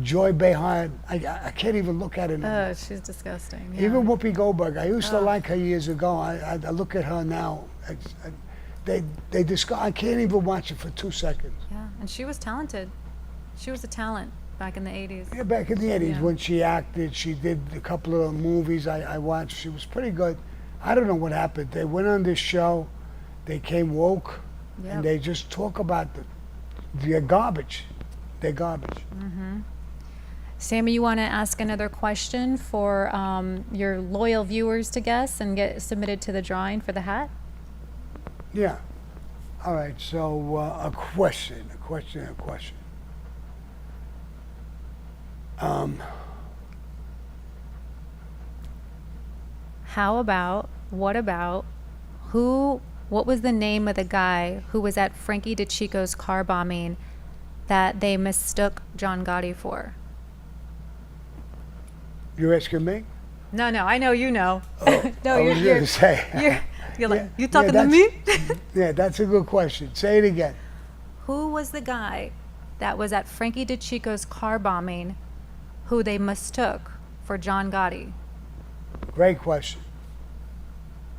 Joy Behar, I can't even look at her anymore. Oh, she's disgusting. Even Whoopi Goldberg, I used to like her years ago. I look at her now. I can't even watch it for 2 seconds. Yeah, and she was talented. She was a talent back in the 80s. Yeah, back in the 80s Yeah. when she acted, she did a couple of movies I watched. She was pretty good. I don't know what happened. They went on this show, they came woke, Yep. and they just talk about their garbage. Their garbage. Sammy, you want to ask another question for your loyal viewers to guess and get submitted to the drawing for the hat? Yeah. All right, so a question. What was the name of the guy who was at Frankie DeChico's car bombing that they mistook John Gotti for? You're asking me? No, I know you know. No, I was going to say. you're like, Yeah, you talking yeah, to me? Yeah, that's a good question. Say it again. Who was the guy that was at Frankie DeChico's car bombing who they mistook for John Gotti? Great question.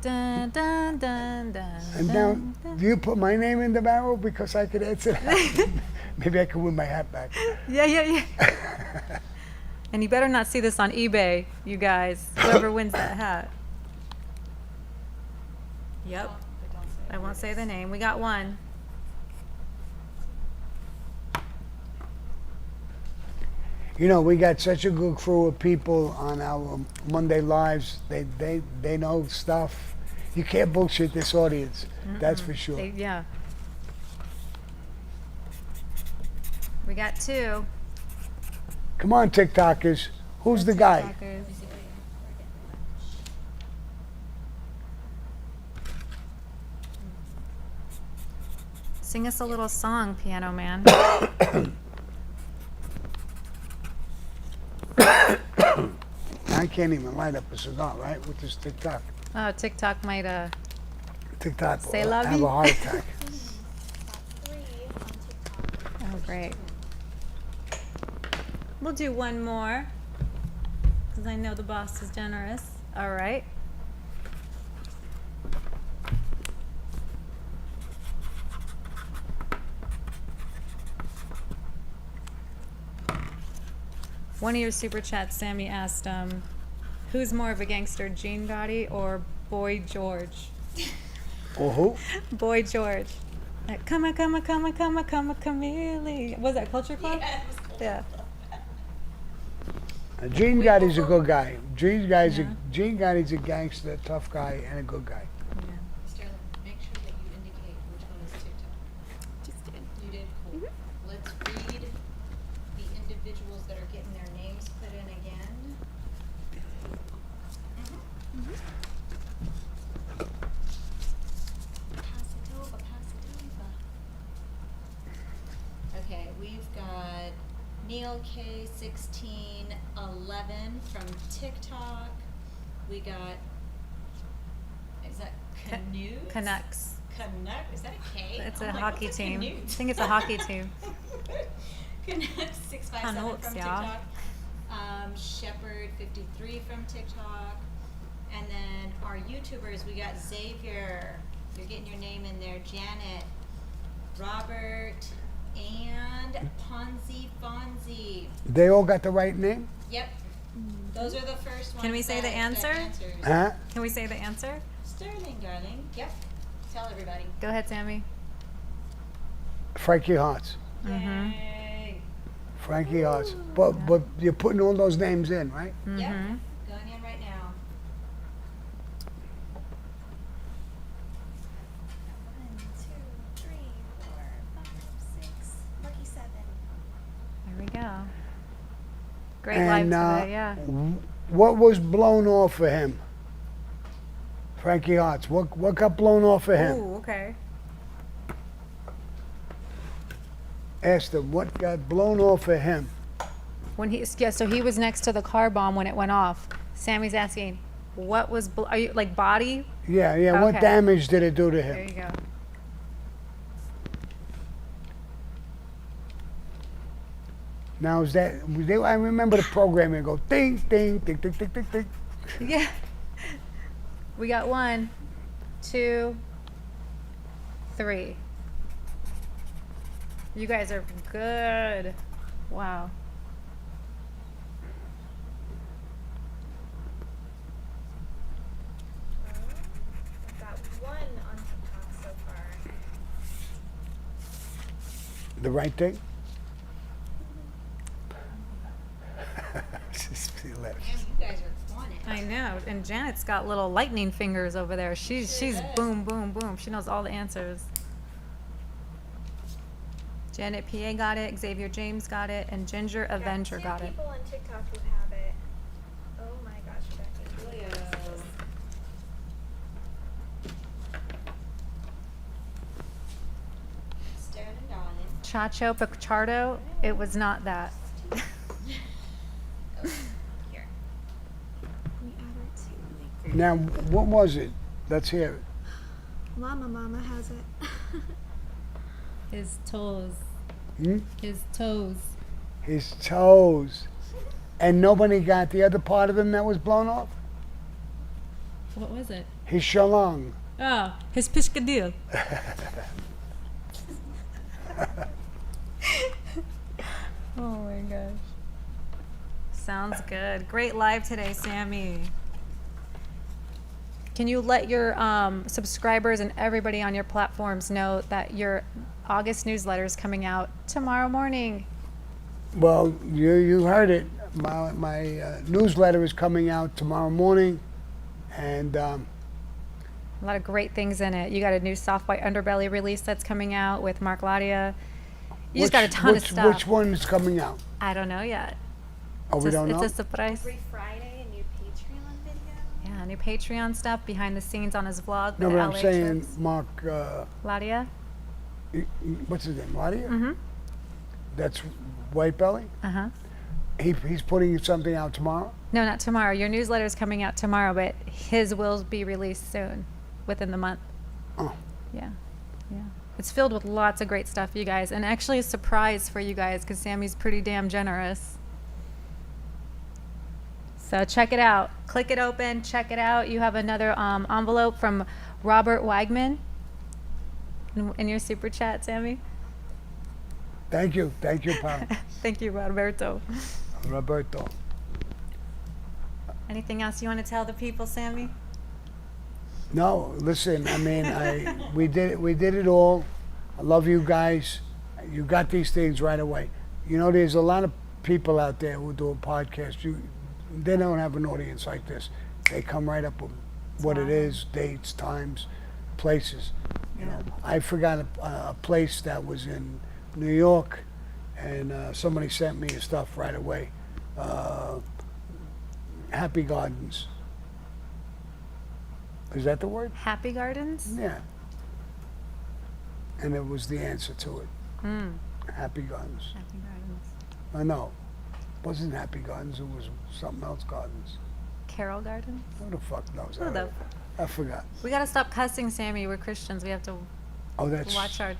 Dun, dun, dun, dun, And dun, now, do you put my name in the barrel because I could answer that? Maybe I could win my hat back. Yeah. And you better not see this on eBay, you guys. Whoever wins that hat. Yep. I won't say the name. We got one. You know, we got such a good crew of people on our Monday Lives. They know stuff. You can't bullshit this audience. That's for sure. Yeah. We got two. Come on, TikTokers. Who's the guy? TikTokers. Sing us a little song, Piano Man. I can't even light up a cigar, right, with this TikTok. Oh, TikTok might TikTok C'est will la have vie. a heart attack. Top 3 on TikTok. Oh, great. We'll do one more, because I know the boss is generous. All right. One of your super chats, Sammy asked, who's more of a gangster, Gene Gotti or Boy George? Or who? Boy George. Come a chameleon. Was that Culture Club? Yeah. Gene Gotti's a good guy. Gene Gotti's a gangster, tough guy, and a good guy. Sterling, make sure that you indicate which one is TikTok. Just did. You did? Cool. Let's read the individuals that are getting their names put in again. Pass it over. Neil K1611 from TikTok. We got, is that Canoes? Canucks. Canuck, is that a K? It's I'm a like, hockey what's a team. Canute? I think it's a hockey team. Canucks 657 Canucks, from yeah. TikTok. Shepherd 53 from TikTok. And then our YouTubers, we got Xavier. You're getting your name in there. Janet, Robert, and Ponzi Fonzie. They all got the right name? Yep. Those are the first ones. Can we say the that answer? answers. Huh? Can we say the answer? Sterling, darling. Yep. Tell everybody. Go ahead, Sammy. Frankie Hearts. Mm-hmm. Yay. Frankie Hearts. But you're putting all those names in, right? Mm-hmm. Yep. Going in right now. 1, 2, 3, 4, 5, 6. Lucky 7. There we go. Great And live today, yeah. what was blown off for him? Frankie Hearts. What got blown off for him? Ooh, okay. Asked him what got blown off for him. When so he was next to the car bomb when it went off. Sammy's asking, what was, are you, like body? Yeah. What Okay. damage did it do to There him? you go. Now is that? I remember the program. It go ding, ding, ding, ding, ding, ding, ding. Yeah. We got 1, 2, 3. You guys are good. Wow. We've got 1 on TikTok so far. The right thing. Just hilarious. Damn, you guys are on it. I know. And Janet's got little lightning fingers over there. She's does. boom, boom, boom. She knows all the answers. Janet PA got it, Xavier James got it, and Ginger Avenger got Two it. people on TikTok who have it. Oh my gosh, Becky. Julio. Sterling, darling. Chacho Pichardo, it was not that. Here. We add it to Now, what was it? Let's hear it. Llama Mama has it. His toes. Hmm? His toes. His toes. And nobody got the other part of him that was blown off? What was it? His shalong. Oh, his pishkadil. Oh my gosh. Sounds good. Great live today, Sammy. Can you let your subscribers and everybody on your platforms know that your August newsletter is coming out tomorrow morning? Well, you heard it. My newsletter is coming out tomorrow morning, and A lot of great things in it. You got a new Soft White Underbelly release that's coming out with Mark Ladia. You just got a ton of stuff. Which one is coming out? I don't know yet. Oh, we don't know? It's a surprise. Every Friday, a new Patreon video. Yeah, new Patreon stuff, behind the scenes on his vlog. No, the but I'm LA saying, trips. Mark, Ladia? what's his name, Ladia? Mm-hmm. That's White Belly? Uh-huh. He's putting something out tomorrow? No, not tomorrow. Your newsletter is coming out tomorrow, but his will be released soon, within the month. Oh. Yeah, yeah. It's filled with lots of great stuff, you guys, and actually a surprise for you guys because Sammy's pretty damn generous. So check it out. Click it open. Check it out. You have another envelope from Robert Wagman in your super chat, Sammy. Thank you, pal. Thank you, Roberto. Roberto. Anything else you want to tell the people, Sammy? No, listen, I mean, we did it all. I love you guys. You got these things right away. You know, there's a lot of people out there who do a podcast. They don't have an audience like this. They come right up with what it is, dates, times, places. You know, I forgot a place that was in New York, and somebody sent me stuff right away. Happy Gardens. Is that the word? Happy Gardens? Yeah. And it was the answer to it. Mm. Happy Gardens. Happy Gardens. No, wasn't Happy Gardens. It was something else Gardens. Carol Garden. Who the fuck knows? Who the- I forgot. We gotta stop cussing, Sammy. We're Christians. We have to Oh, that's watch our.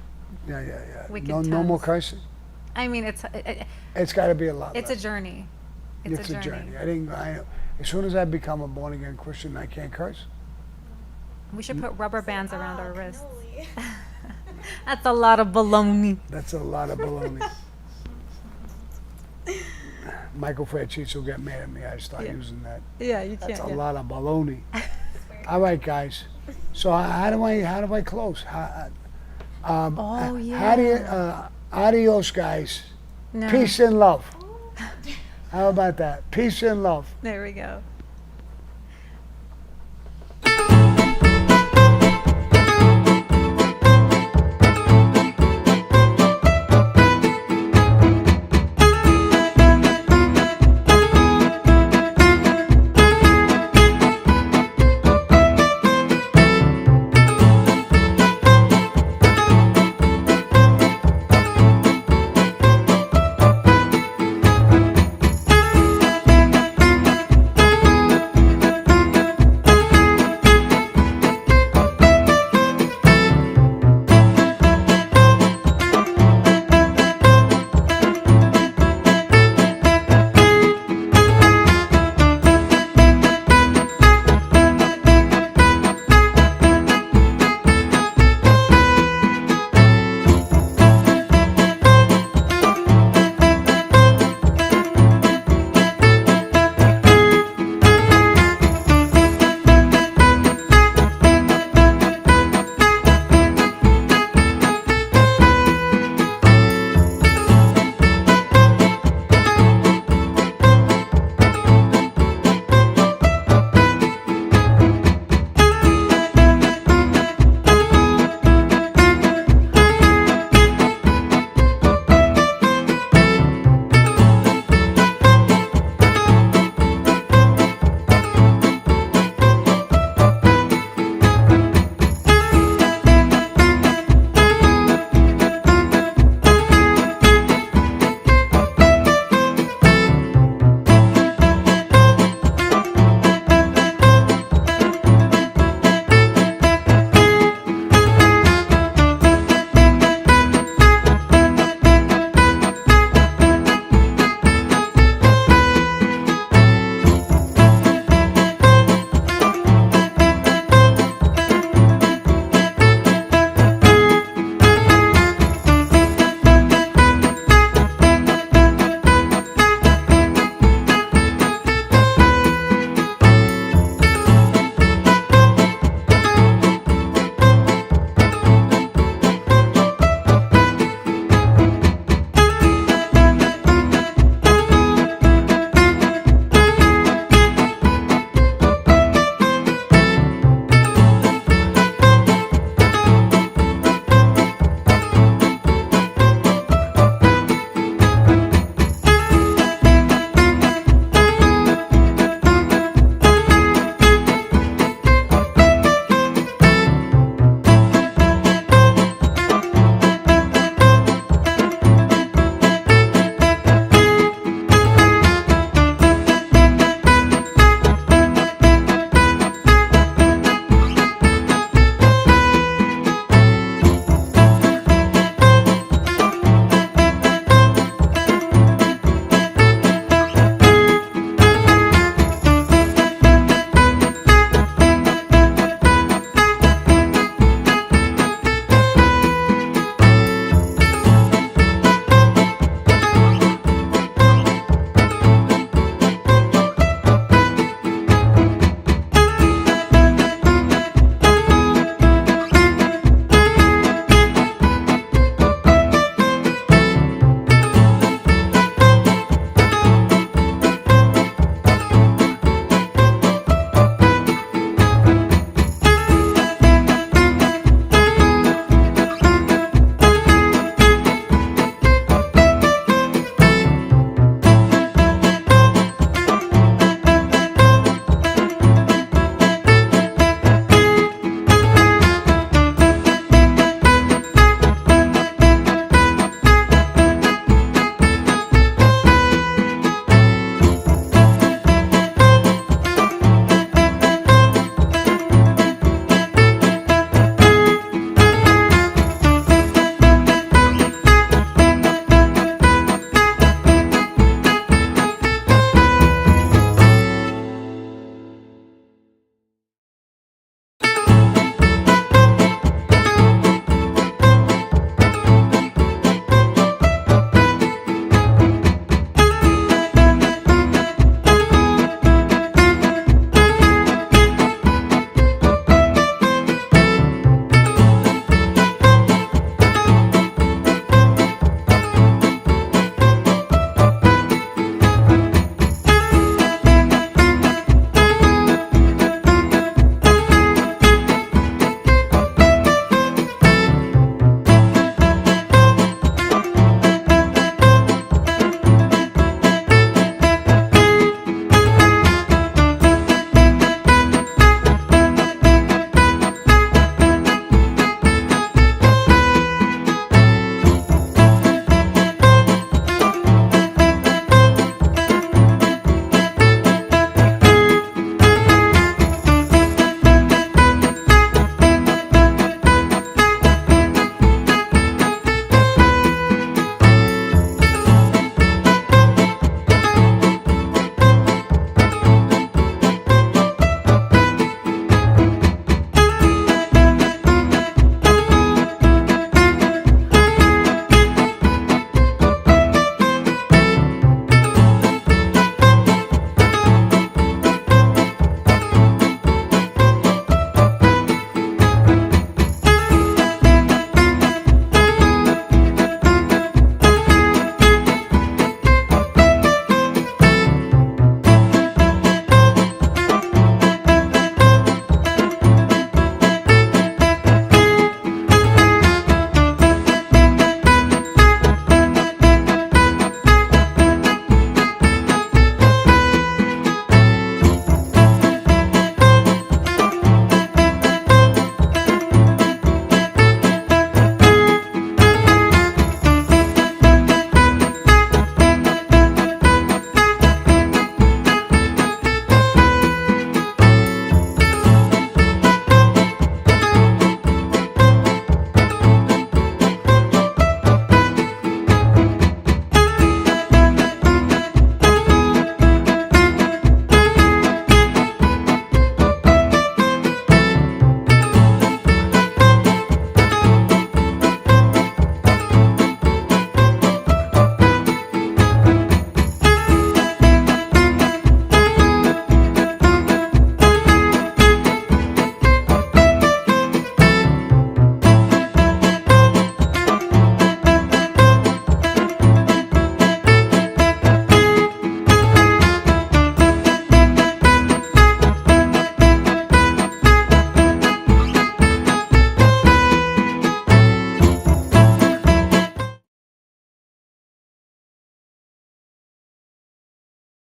yeah. wicked No more tongues. cursing. I mean, It's got to be a lot. it's a less. journey. It's a journey. As soon as I become a born again Christian, I can't curse. We should put rubber bands around our wrists. Cannoli. That's a lot of baloney. That's a lot of baloney. Michael Francis will get mad at me. I start Yeah. using that. Yeah, you That's can't. a lot of baloney. All right, guys. So how do I close? Oh, How do you, adios, guys. No. Peace and love. How about that? Peace and love. There we go.